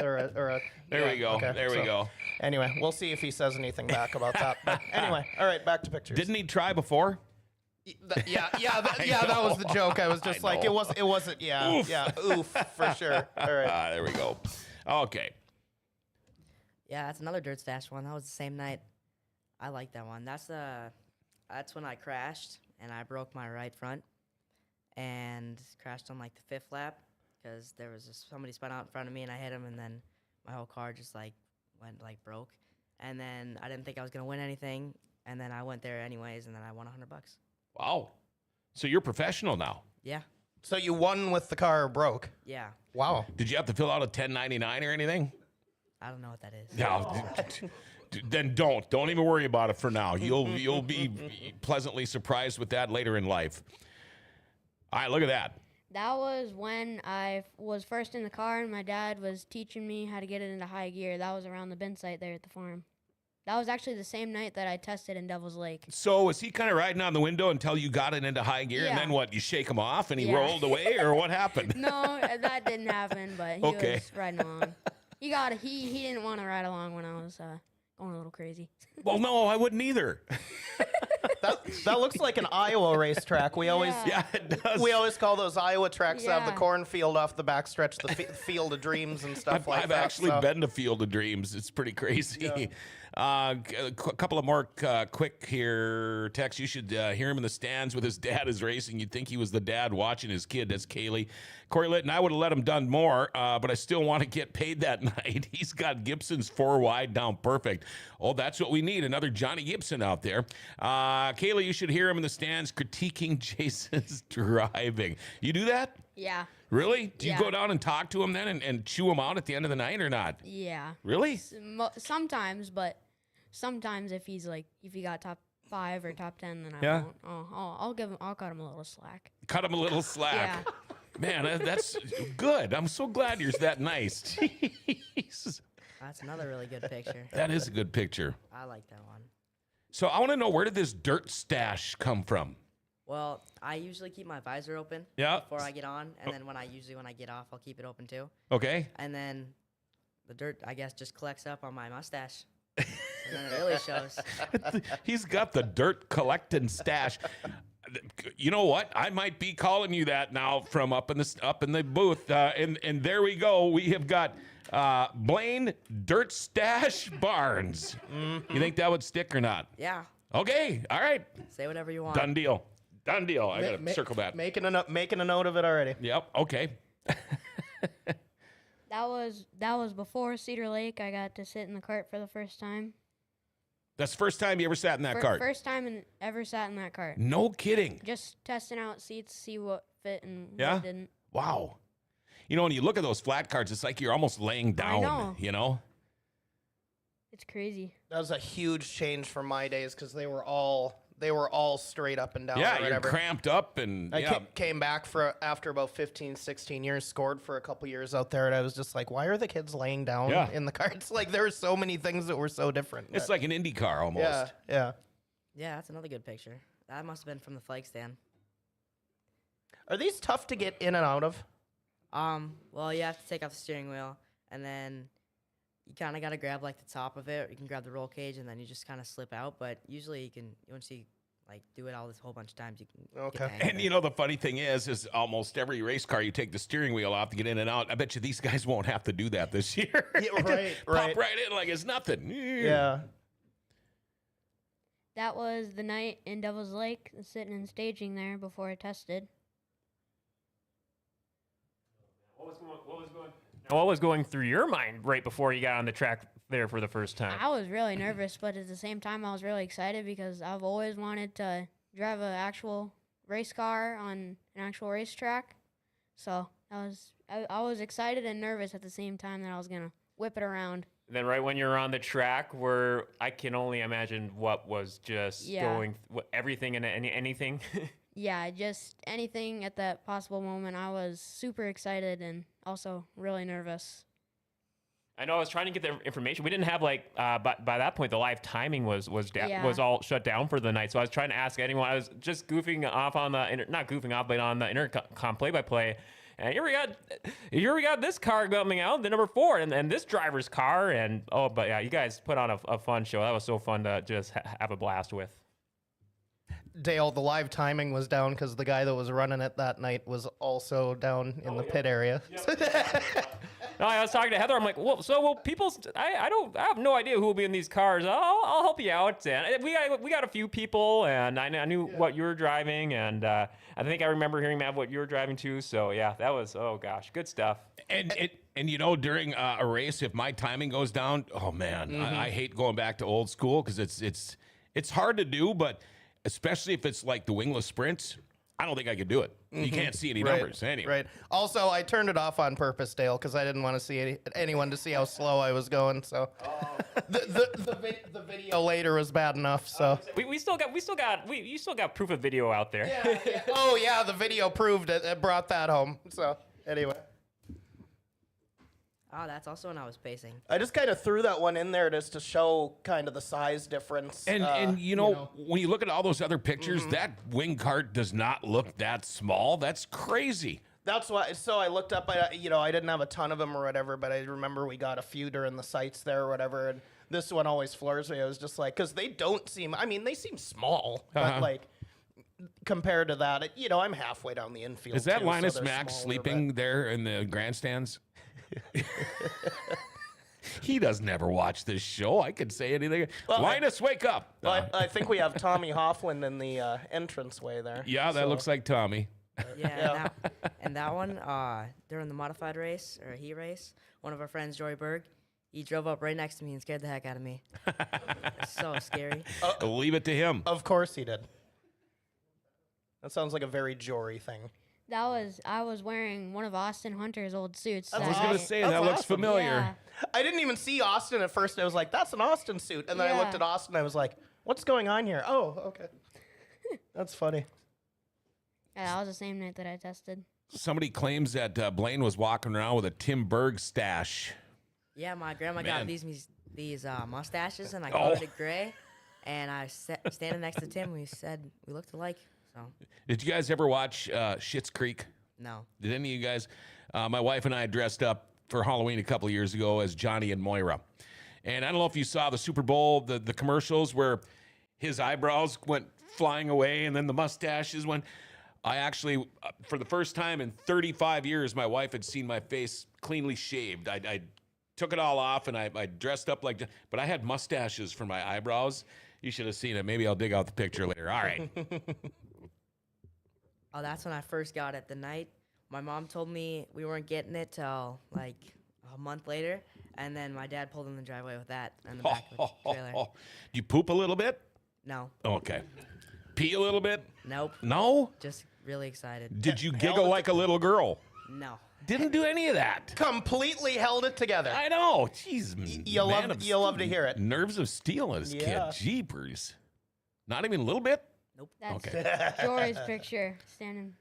There we go. Okay, There we go. Anyway, we'll see if he says anything back about that. But anyway, all right, back to pictures. Didn't he try before? That was the joke. I was just I like, know. it wasn't. Yeah, oof for sure. All right. There we go. Okay. Yeah, that's another dirt stash one. That was the same night. I like that one. That's when I crashed and I broke my right front and crashed on like the 5th lap because there was somebody spun out in front of me and I hit him and then my whole car just like went like broke. And then I didn't think I was gonna win anything and then I went there anyways and then I won $100. Wow. So you're professional now. Yeah, So you won with the car broke. yeah. Wow. Did you have to fill out a 1099 or anything? I don't know what that is. No. Then don't even worry about it for now. You'll be pleasantly surprised with that later in life. All right, look at that. That was when I was first in the car and my dad was teaching me how to get it into high gear. That was around the bin site there at the farm. That was actually the same night that I tested in Devil's Lake. So was he kind of riding on the window until you got it into high gear, and Yeah. then what? You shake him off and he Yeah. rolled away, or what happened? No, that didn't happen, but he Okay. was riding along. He didn't want to ride along when I was going a little crazy. Well, no, I wouldn't either. That looks like an Iowa racetrack. We always Yeah, it does. we always call those Iowa tracks that have the Yeah. cornfield off the backstretch, the Field of Dreams and stuff like I've that. actually so. been to Field of Dreams. It's pretty crazy. A couple of more quick here texts. You should hear him in the stands with his dad is racing. You'd think he was the dad watching his kid. That's Kaylee. Corey Litton, I would have let him done more, but I still want to get paid that night. He's got Gibson's 4 wide down perfect. Oh, that's what we need. Another Johnny Gibson out there. Kaylee, you should hear him in the stands critiquing Jason's driving. You do that? Yeah. Really? Do you Yeah. go down and talk to him then and chew him out at the end of the night or not? Yeah. Really? Sometimes, but sometimes if he got top 5 or top 10, then I Yeah. won't. I'll cut him a little slack. Cut him a little slack. Yeah. Man, that's good. I'm so glad you're that nice. Jeez. That's another really good picture. That is a good picture. I like that one. So I want to know, where did this dirt stash come from? Well, I usually keep my visor open Yeah. before I get on, and then when I get off, I'll keep it open too. Okay. And then the dirt, I guess, just collects up on my mustache. And then it really shows. He's got the dirt collecting stash. You know what? I might be calling you that now from up in the booth. And there we go. We have got Blaine Dirt Stash Barnes. Mm-hmm. You think that would stick or not? Yeah. Okay. All right. Say whatever you want. Done deal. Done deal. I gotta circle that. Making a note of it already. Yep. Okay. That was before Cedar Lake. I got to sit in the cart for the first time. That's the first time you ever sat in that cart. First time ever sat in that cart. No kidding. Just testing out seats, see what fit and Yeah? what didn't. Wow. you know, when you look at those flat carts, it's like you're almost laying down, know. you know? It's crazy. That was a huge change from my days because they were all straight up and down. Yeah, or you're whatever. cramped up and I came back after about 15, 16 years, scored for a couple years out there, and I was just like, why are the kids laying down in the carts? Like, there were so many things that were so different. it's like an Indy car almost. Yeah. Yeah, that's another good picture. That must have been from the flag stand. Are these tough to get in and out of? Well, you have to take off the steering wheel, and then you kind of got to grab like the top of it, or you can grab the roll cage, and then you just kind of slip out. But usually you can, once you like do it all this whole bunch of times, you can. Okay. Get the hang of And it. you know, the funny thing is almost every race car, you take the steering wheel off to get in and out. I bet you these guys won't have to do that this year. Yeah, right, Pop right in like it's nothing. Yeah. That was the night in Devil's Lake, sitting and staging there before I tested. What was going through your mind right before you got on the track there for the first time? I was really nervous, but at the same time, I was really excited because I've always wanted to drive an actual race car on an actual racetrack. So I was excited and nervous at the same time that I was gonna whip it around. Then right when you're on the track, where I can only imagine what was just going, everything and anything. Yeah, just anything at that possible moment. I was super excited and also really nervous. I know I was trying to get the information. We didn't have like by that point the live timing was Yeah. was all shut down for the night. So I was trying to ask anyone. I was just goofing off on the not goofing off, but on the intercom play-by-play. And here we got this car coming out, the number 4, and this driver's car. And but yeah, you guys put on a fun show. That was so fun to just have a blast with. Dale, the live timing was down because the guy that was running it that night was also down in the pit area. No, I was talking to Heather. I'm like, I have no idea who will be in these cars. I'll help you out. And we got a few people, and I knew what you were driving, and I think I remember hearing, Mav, what you were driving too. So yeah, that was good stuff. And you know, during a race, if my timing goes down, oh man, I hate going back to old school because it's hard to do, but especially if it's like the wingless sprints, I don't think I could do it. You can't see any numbers anyway. Right. Also, I turned it off on purpose, Dale, because I didn't want to see anyone to see how slow I was going. So the video later was bad enough. So You still got proof of video out there. yeah. Oh yeah, the video proved it. It brought that home. So anyway. Oh, that's also when I was pacing. I just kind of threw that one in there just to show kind of the size difference. And you know, when you look at all those other pictures, that wing cart does not look that small. That's crazy. That's why. So I looked up. I didn't have a ton of them or whatever, but I remember we got a few during the sites there or whatever. And this one always floors me. I was just like, because they don't seem. I mean, they seem small, but like compared to that, I'm halfway down the infield. Is that too, Linus so they're Max smaller, sleeping there in the grandstands? He doesn't ever watch this show. I could say anything. Well, Linus, wake up. But I think we have Tommy Hoffland in the entranceway there. Yeah, that looks like Tommy. Yeah, and that one, during the modified race, or a heat race, one of our friends, Jory Berg, he drove up right next to me and scared the heck out of me. It's so scary. Leave it to him. Of course he did. That sounds like a very Jory thing. I was wearing one of Austin Hunter's old suits. I was going to say, that That's looks awesome. familiar. Yeah. I didn't even see Austin at first. I was like, that's an Austin suit. And then I looked Yeah. at Austin. I was like, what's going on here? Oh, okay. That's funny. Yeah, that was the same night that I tested. Somebody claims that Blaine was walking around with a Tim Berg stash. Yeah, my grandma Man. got these mustaches, and I colored it gray. And I standing next to Tim. We said we looked alike. So Did you guys ever watch Schitt's Creek? no. Did any of you guys? My wife and I dressed up for Halloween a couple of years ago as Johnny and Moira. And I don't know if you saw the Super Bowl, the commercials where his eyebrows went flying away and then the mustaches went. I actually, for the first time in 35 years, my wife had seen my face cleanly shaved. I took it all off and I dressed up like, but I had mustaches for my eyebrows. You should have seen it. Maybe I'll dig out the picture later. All right. Oh, that's when I first got it. The night my mom told me we weren't getting it till like a month later, and then my dad pulled in the driveway with that in the back of the trailer. Do you poop a little bit? No, Okay. Pee a little bit? nope. No? Just really excited. Did you giggle like a little girl? No. Didn't do any of that. Completely held it together. I know. Jeez, You'll love to hear it. Nerves of steel as a kid. Jeepers. Not even a little bit? Nope. That's Okay. Jory's picture. Standing.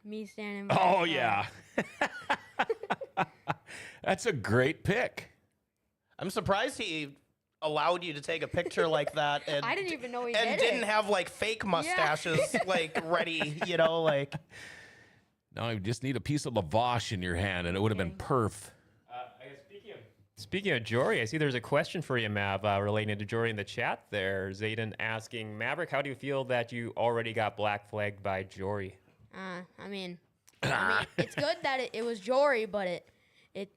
by Oh, the yeah. That's a great pick. I'm surprised he allowed you to take a picture like that. And I didn't even know he and did didn't it. have like fake mustaches like ready, you know, like. No, you just need a piece of lavash in your hand, and it would have been perf. Speaking of Jory, I see there's a question for you, Mav, relating to Jory in the chat there. Zayden asking, Mavrik, how do you feel that you already got black flagged by Jory? I mean, it's good that it was Jory, but it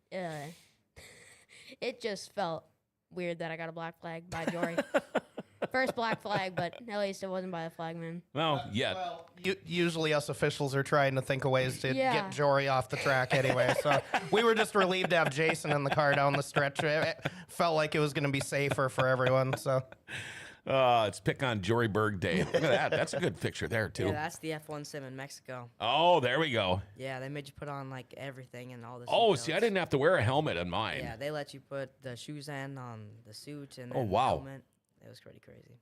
just felt weird that I got a black flag by Jory. First black flag, but at least it wasn't by the flagman. Well, yeah. Well, usually us officials are trying to think of ways to Yeah. get Jory off the track anyway. So we were just relieved to have Jason in the car down the stretch. It felt like it was going to be safer for everyone. So It's Pick on Jory Berg Day. Look at that. That's a good picture there, too. Yeah, that's the F1 sim in Mexico. Oh, there we go. Yeah, they made you put on like everything and all this. Oh, see, I didn't have to wear a helmet on mine. Yeah, they let you put the shoes in on the suit and Oh, then the wow. helmet. It was pretty crazy.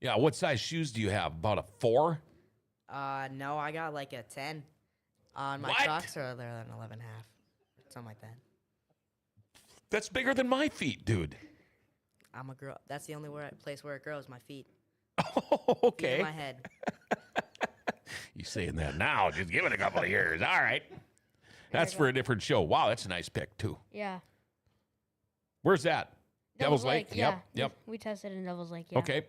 Yeah, what size shoes do you have? About a 4? No, I got like a 10 on my What? Crocs, or they're an 11 and a half, something like that. That's bigger than my feet, dude. I'm a girl. That's the only place where it grows. My feet. Oh, Feet in okay. my head. You saying that now? Just give it a couple of years. All right. That's for a different show. Wow, that's a nice pick, too. Yeah. Where's that? Devil's Lake? Yeah. Yep. We tested in Devil's Lake. Yeah. Okay.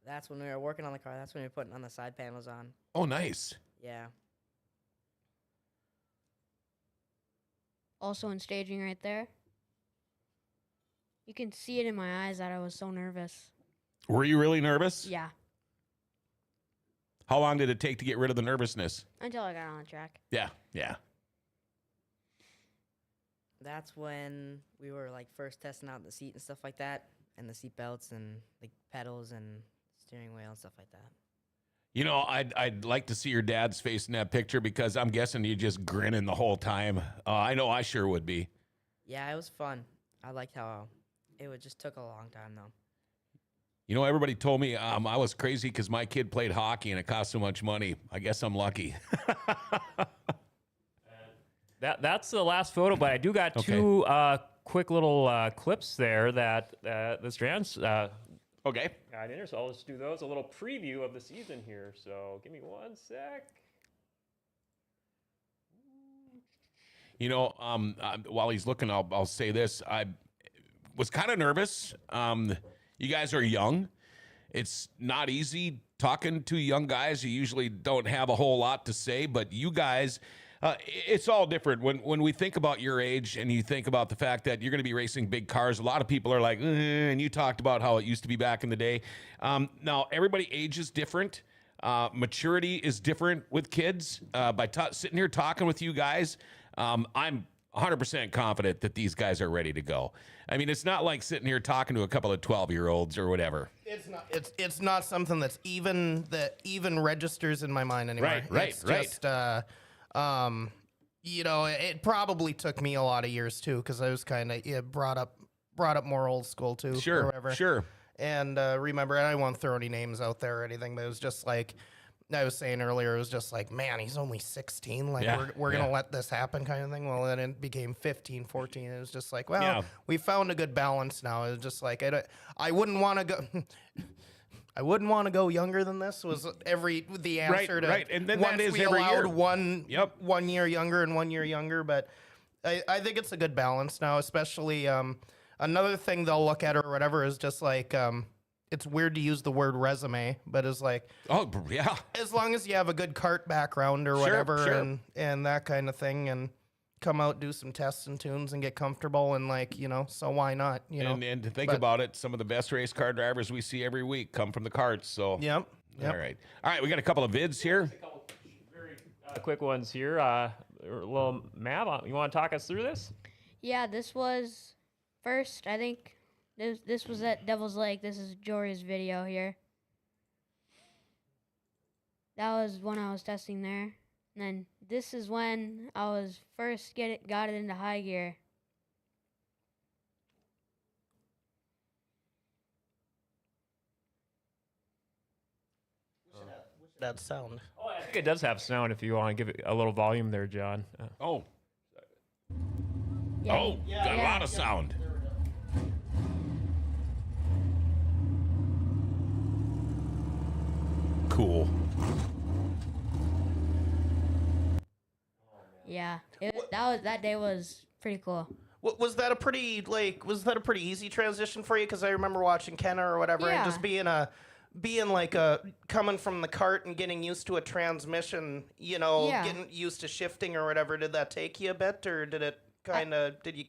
That's when we were working on the car. That's when we were putting on the side panels on. Oh, nice. Yeah. Also in staging right there. You can see it in my eyes that I was so nervous. Were you really nervous? Yeah. How long did it take to get rid of the nervousness? Until I got on the track. Yeah, yeah. That's when we were like first testing out the seat and stuff like that, and the seat belts and the pedals and steering wheel and stuff like that. You know, I'd like to see your dad's face in that picture because I'm guessing you just grinning the whole time. I know I sure would be. Yeah, it was fun. I liked how just took a long time though. You know, everybody told me I was crazy because my kid played hockey and it cost so much money. I guess I'm lucky. That's the last photo, but I do got Okay. two quick little clips there that the Strands Okay. got in here, so I'll just do those. A little preview of the season here. So give me 1 sec. You know, while he's looking, I'll say this. I was kind of nervous. You guys are young. It's not easy talking to young guys. You usually don't have a whole lot to say, but you guys, it's all different. When we think about your age and you think about the fact that you're going to be racing big cars, a lot of people are like, and you talked about how it used to be back in the day. Now, everybody ages different. Maturity is different with kids. By sitting here talking with you guys, I'm 100% confident that these guys are ready to go. I mean, it's not like sitting here talking to a couple of 12-year-olds or whatever. it's not. It's not something that even registers in my mind anymore. Right. It's just, you know, it probably took me a lot of years too because I was kind of brought up more old school too. Sure, or whatever. sure. And remember, I don't want to throw any names out there or anything, but it was just like I was saying earlier, it was just like, man, he's only 16. Like, Yeah, we're going to yeah. let this happen kind of thing. Well, then it became 15, 14. It was just like, well, Yeah. we found a good balance now. It was just like, I wouldn't want to go. I wouldn't want to go younger than this. Was the answer to right. And then once that is we every allowed year. 1 year younger and 1 year younger. But I think it's a good balance now. Especially another thing they'll look at or whatever is just like it's weird to use the word resume, but it's like Oh, yeah. as long as you have a good kart background or Sure, whatever sure. and that kind of thing and come out, do some tests and tunes and get comfortable and like, you know, so why not, you know? And to think but- about it, some of the best race car drivers we see every week come from the karts. So, Yep. All right. We got a couple of vids here. Very quick ones here. Little Mav, you want to talk us through this? Yeah, this was first, I think this was at Devil's Lake. This is Jory's video here. that was when I was testing there. And then this is when I was first got it into high gear. That sound. Oh, I think it does have sound if you want to give it a little volume there, John. Oh, Yeah. oh, got a lot of sound. Cool. Yeah. That day was pretty cool. Was that a pretty easy transition for you? Because I remember watching Kenna or whatever, and just coming from the cart and getting used to a transmission, Yeah. getting used to shifting or whatever. Did that take you a bit, or did it did you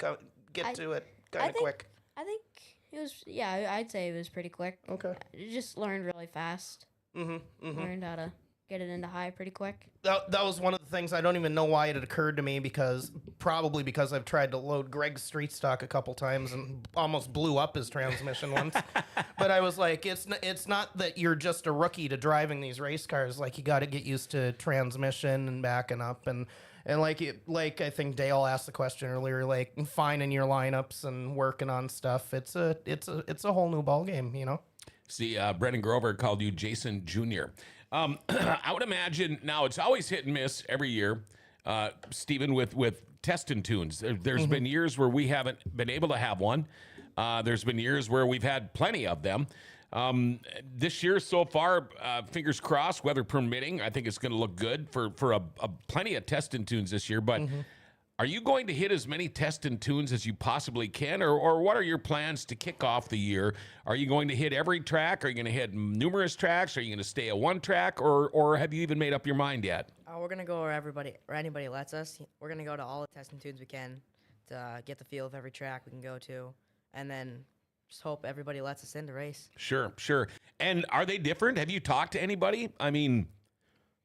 get to it kind of quick? I think it was, yeah, I'd say it was pretty quick. Okay. I just learned really fast. Learned how to get it into high pretty quick. That was one of the things. I don't even know why it had occurred to me, because I've tried to load Greg's street stock a couple times and almost blew up his transmission once. But I was like, it's not that you're just a rookie to driving these race cars. Like, you got to get used to transmission and backing up and like I think Dale asked the question earlier, like finding your lineups and working on stuff. It's a whole new ball game, See, Brendan Grover called you Jason Jr. I would imagine now it's always hit and miss every year, Stephen, with test and tunes. There's been years where we haven't been able to have one. There's been years where we've had plenty of them. This year so far, fingers crossed, weather permitting, I think it's going to look good for a plenty of test and tunes this year. But are you going to hit as many test and tunes as you possibly can, or what are your plans to kick off the year? Are you going to hit every track? Are you going to hit numerous tracks? Are you going to stay at one track, or have you even made up your mind yet? We're gonna go where anybody lets us. We're gonna go to all the test and tunes we can to get the feel of every track we can go to, and then just hope everybody lets us in to race. Sure. And are they different? Have you talked to anybody? I mean,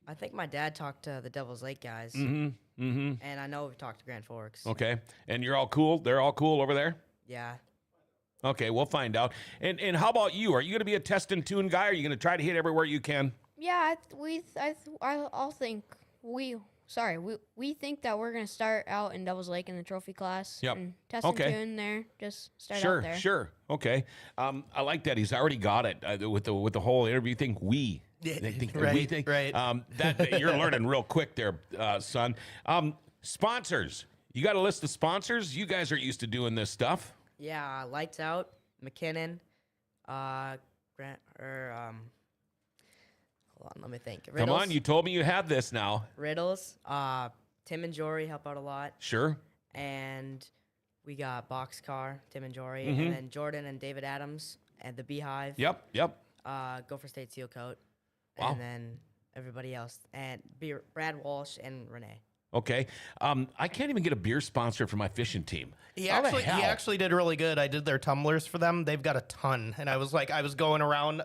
I think my dad talked to the Devil's Lake guys, and I know we've talked to Grand Forks. okay. And you're all cool? They're all cool over there? Yeah. Okay, we'll find out. And how about you? Are you going to be a test and tune guy? Are you going to try to hit everywhere you can? Yeah, we think that we're gonna start out in Devil's Lake in the trophy class. Yep. And test Okay. and tune there. Just start out there. Sure. Okay. I like that. He's already got it with the whole interview thing. They think Right, we think. right. That you're learning real quick there, son. Sponsors. You got a list of sponsors. You guys are used to doing this stuff. Yeah, Lights Out, McKinnon, hold on, let me think. Come on, you told me you had this now. Riddles, Tim and Jory help out a lot, Sure. and we got Boxcar, Tim and Jory, and then Jordan and David Adams and the Beehive. Yep. Gopher State Seal Coat, Wow. and then everybody else, and Brad Walsh and Renee. Okay. I can't even get a beer sponsor for my fishing team. He How the actually hell? did really good. I did their tumblers for them. They've got a ton, and I was going around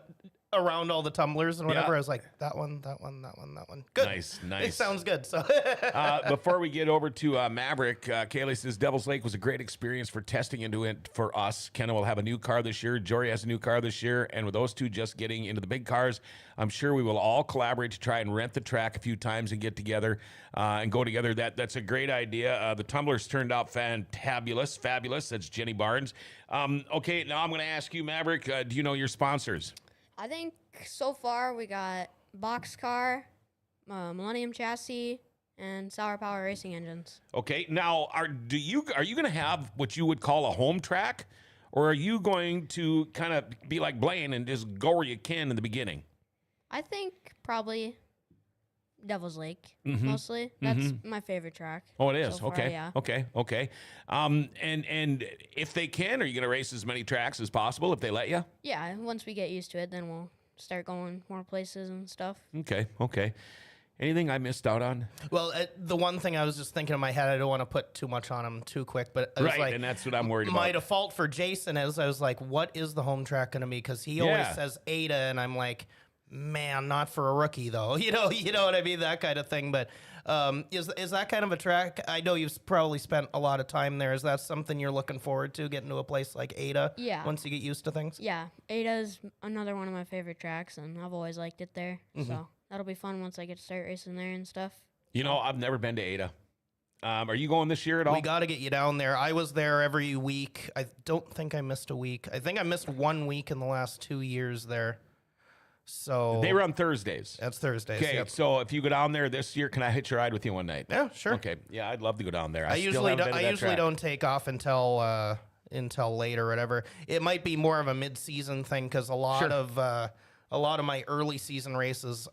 all the tumblers and whatever. Yeah. I was like, that one. Good. Nice. It sounds good. So Before we get over to Mavrik, Kaylee says Devil's Lake was a great experience for testing into it for us. Kenna will have a new car this year. Jory has a new car this year. And with those two just getting into the big cars, I'm sure we will all collaborate to try and rent the track a few times and get together and go together. That's a great idea. The tumblers turned out fabulous. That's Jenny Barnes. Okay, now I'm going to ask you, Mavrik, do you know your sponsors? I think so far we got Boxcar, Millennium Chassis, and Sour Power Racing Engines. Okay, now are you going to have what you would call a home track, or are you going to kind of be like Blaine and just go where you can in the beginning? I think probably Devil's Lake mostly. That's my favorite track. Oh, it is. so far, Okay. Yeah. Okay. And if they can, are you going to race as many tracks as possible if they let you? Yeah. Once we get used to it, then we'll start going more places and stuff. Okay. Anything I missed out on? well, the one thing I was just thinking in my head, I don't want to put too much on him too quick, but I was Right, like, and that's what I'm worried my about. default for Jason is I was like, what is the home track going to be? Because he always Yeah. says Ada, and I'm like, man, not for a rookie though. You know what I mean, that kind of thing. But is that kind of a track? I know you've probably spent a lot of time there. Is that something you're looking forward to, getting to a place like Ada? Yeah. Once you get used to things. Yeah. Ada's another one of my favorite tracks, and I've always liked it there. So that'll be fun once I get to start racing there and stuff. You know, I've never been to Ada. Are you going this year at all? We got to get you down there. I was there every week. I don't think I missed a week. I think I missed 1 week in the last 2 years there. So They run Thursdays. that's Thursdays. Okay, Yep. so if you go down there this year, can I hitch a ride with you one night? Yeah, sure. Okay, yeah, I'd love to go down there. I still usually haven't been to that track. don't take off until late or whatever. It might be more of a mid-season thing because a lot of my early season races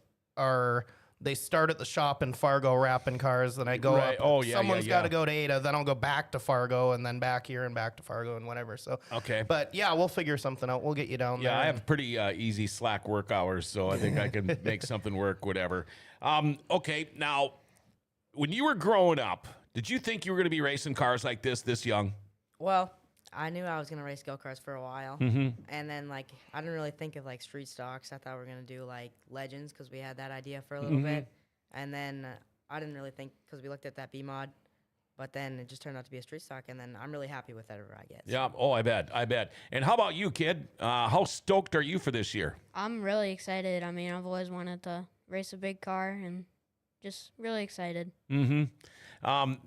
they start at the shop in Fargo wrapping cars, then I go Right. up. Oh, yeah, Someone's yeah, got yeah. to go to Ada, then I'll go back to Fargo and then back here and back to Fargo and whatever. So Okay. but yeah, we'll figure something out. We'll get you down there. Yeah, I have pretty easy slack work hours, so I think I can make something work, whatever. Okay, now, when you were growing up, did you think you were going to be racing cars like this young? Well, I knew I was gonna race go-karts for a while, and then like I didn't really think of like street stocks. I thought we were gonna do like legends because we had that idea for a little bit, and then I didn't really think because we looked at that B mod, but then it just turned out to be a street stock, and then I'm really happy with whatever I get. Yeah. Oh, I bet. And how about you, kid? How stoked are you for this year? I'm really excited. I mean, I've always wanted to race a big car and just really excited.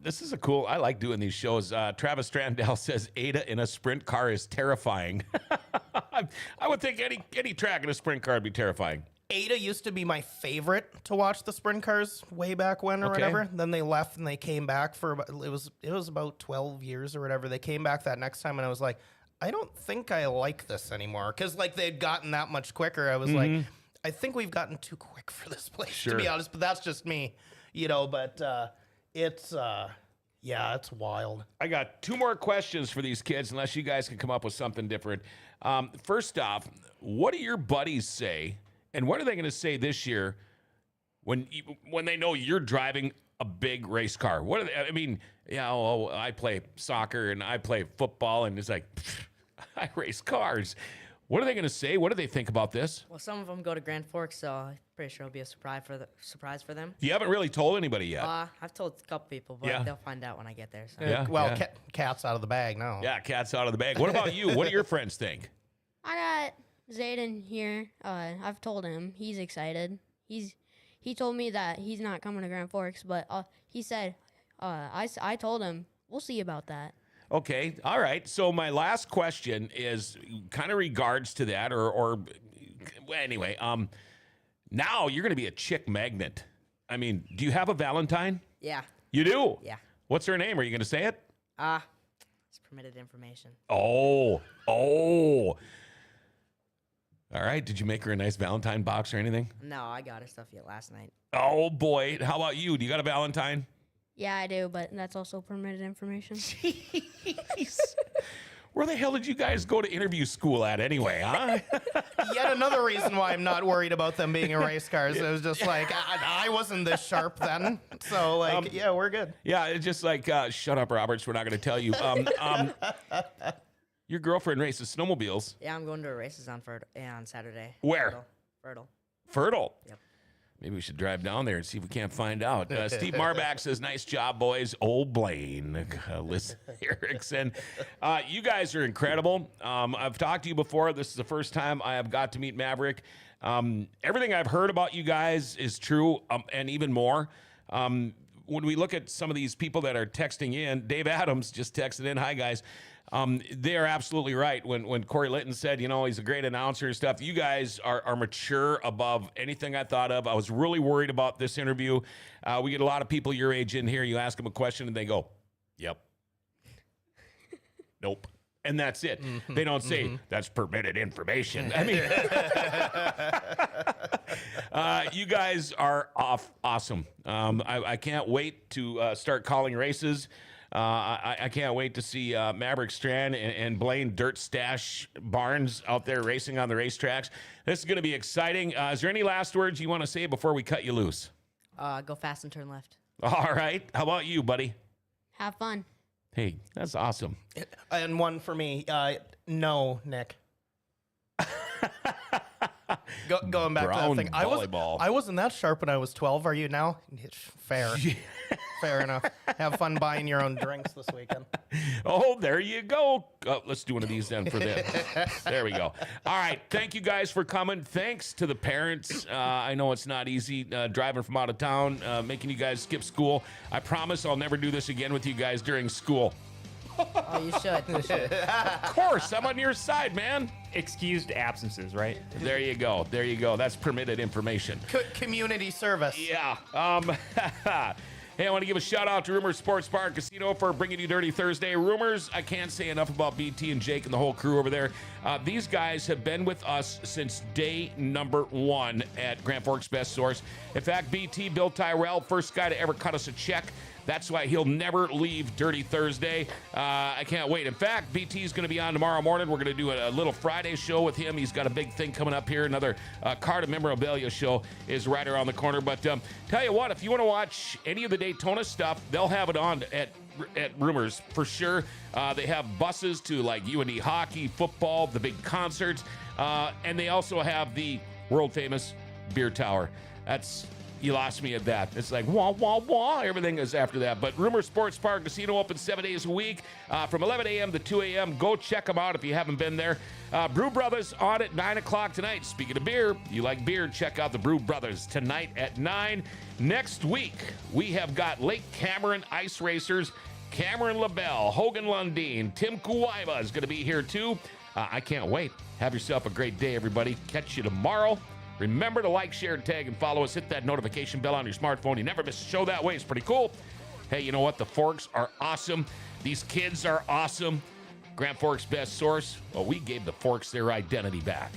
This is I like doing these shows. Travis Strandell says Ada in a sprint car is terrifying. I would think any track in a sprint car would be terrifying. Ada used to be my favorite to watch the sprint cars way back when or Okay. whatever. Then they left and they came back for it was about 12 years or whatever. They came back that next time and I was like, I don't think I like this anymore because like they'd gotten that much quicker. I was like, I think we've gotten too quick for this place Sure. to be honest. But that's just me, you know. But it's wild. I got 2 more questions for these kids, unless you guys can come up with something different. First off, what do your buddies say, and what are they going to say this year when they know you're driving a big race car? What are they? I mean, yeah, I play soccer and I play football, and it's like I race cars. What are they going to say? What do they think about this? Well, some of them go to Grand Forks, so I'm pretty sure it'll be a surprise for them. You haven't really told anybody yet. I've told a couple people, but Yeah. they'll find out when I get there. So. Yeah, Well, yeah. cat's out of the bag now. Yeah, cat's out of the bag. What about you? What do your friends think? I got Zayden here. I've told him he's excited. He told me that he's not coming to Grand Forks, but he said I told him we'll see about that. Okay, all right. So my last question is kind of regards to that, or anyway. Now you're going to be a chick magnet. I mean, do you have a Valentine? Yeah. You do. Yeah. What's her name? Are you going to say it? It's permitted information. Oh. All right. Did you make her a nice Valentine box or anything? No, I got her stuff yet last night. Oh boy. How about you? Do you got a Valentine? Yeah, I do, but that's also permitted information. Jeez. Where the hell did you guys go to interview school at anyway, huh? Yet another reason why I'm not worried about them being in race cars. It was just like I wasn't this sharp then, so like yeah, we're good. Yeah, it's just like shut up, Roberts. We're not going to tell you. Your girlfriend races snowmobiles. Yeah, I'm going to races on Saturday. Where? Fertile. Fertile. Yep. Maybe we should drive down there and see if we can't find out. Steve Marbach says, nice job, boys. Old Blaine. Listen, Erickson. You guys are incredible. I've talked to you before. This is the first time I have got to meet Mavrik. Everything I've heard about you guys is true, and even more. When we look at some of these people that are texting in, Dave Adams just texted in, hi, guys. They are absolutely right. When Corey Litton said, you know, he's a great announcer and stuff, you guys are mature above anything I thought of. I was really worried about this interview. We get a lot of people your age in here. You ask them a question and they go, yep. Nope. And that's it. They don't say, that's permitted information. I mean, you guys are awesome. I can't wait to start calling races. I can't wait to see Mavrik Strand and Blaine Dirt Stash Barnes out there racing on the racetracks. This is going to be exciting. Is there any last words you want to say before we cut you loose? Go fast and turn left. All right. How about you, buddy? Have fun. Hey, that's awesome. And one for me. No, Nick. Going back to Brown that thing, volleyball. I wasn't that sharp when I was 12. Are you now? Fair. Fair enough. Have fun buying your own drinks this weekend. Oh, there you go. Oh, let's do one of these then for them. There we go. All right. Thank you guys for coming. Thanks to the parents. I know it's not easy driving from out of town, making you guys skip school. I promise I'll never do this again with you guys during school. Oh, you should. You should. Of course. I'm on your side, man. Excused absences, right? There you go. There you go. That's permitted information. Community service. Yeah. Hey, I want to give a shout out to Rumors Sports Bar and Casino for bringing you Dirty Thursday. Rumors, I can't say enough about BT and Jake and the whole crew over there. These guys have been with us since day number 1 at Grand Forks Best Source. In fact, BT, Bill Tyrell, first guy to ever cut us a check. That's why he'll never leave Dirty Thursday. I can't wait. In fact, BT is going to be on tomorrow morning. We're going to do a little Friday show with him. He's got a big thing coming up here. Another Card of Memorabilia show is right around the corner. But tell you what, if you want to watch any of the Daytona stuff, they'll have it on at Rumors for sure. They have buses to like UND hockey, football, the big concerts. And they also have the world famous beer tower. You lost me at that. It's like, wah, wah, wah. Everything is after that. But Rumor Sports Bar Casino open 7 days a week from 11 a.m. to 2 a.m. Go check them out if you haven't been there. Brew Brothers on at 9 o'clock tonight. Speaking of beer, you like beer, check out the Brew Brothers tonight at 9. Next week, we have got Lake Cameron Ice Racers, Cameron LaBelle, Hogan Lundeen, Tim Kuwaiba is going to be here too. I can't wait. Have yourself a great day, everybody. Catch you tomorrow. Remember to like, share, tag, and follow us. Hit that notification bell on your smartphone. You never miss a show that way. It's pretty cool. Hey, you know what? The Forks are awesome. These kids are awesome. Grand Forks Best Source. Well, we gave the Forks their identity back.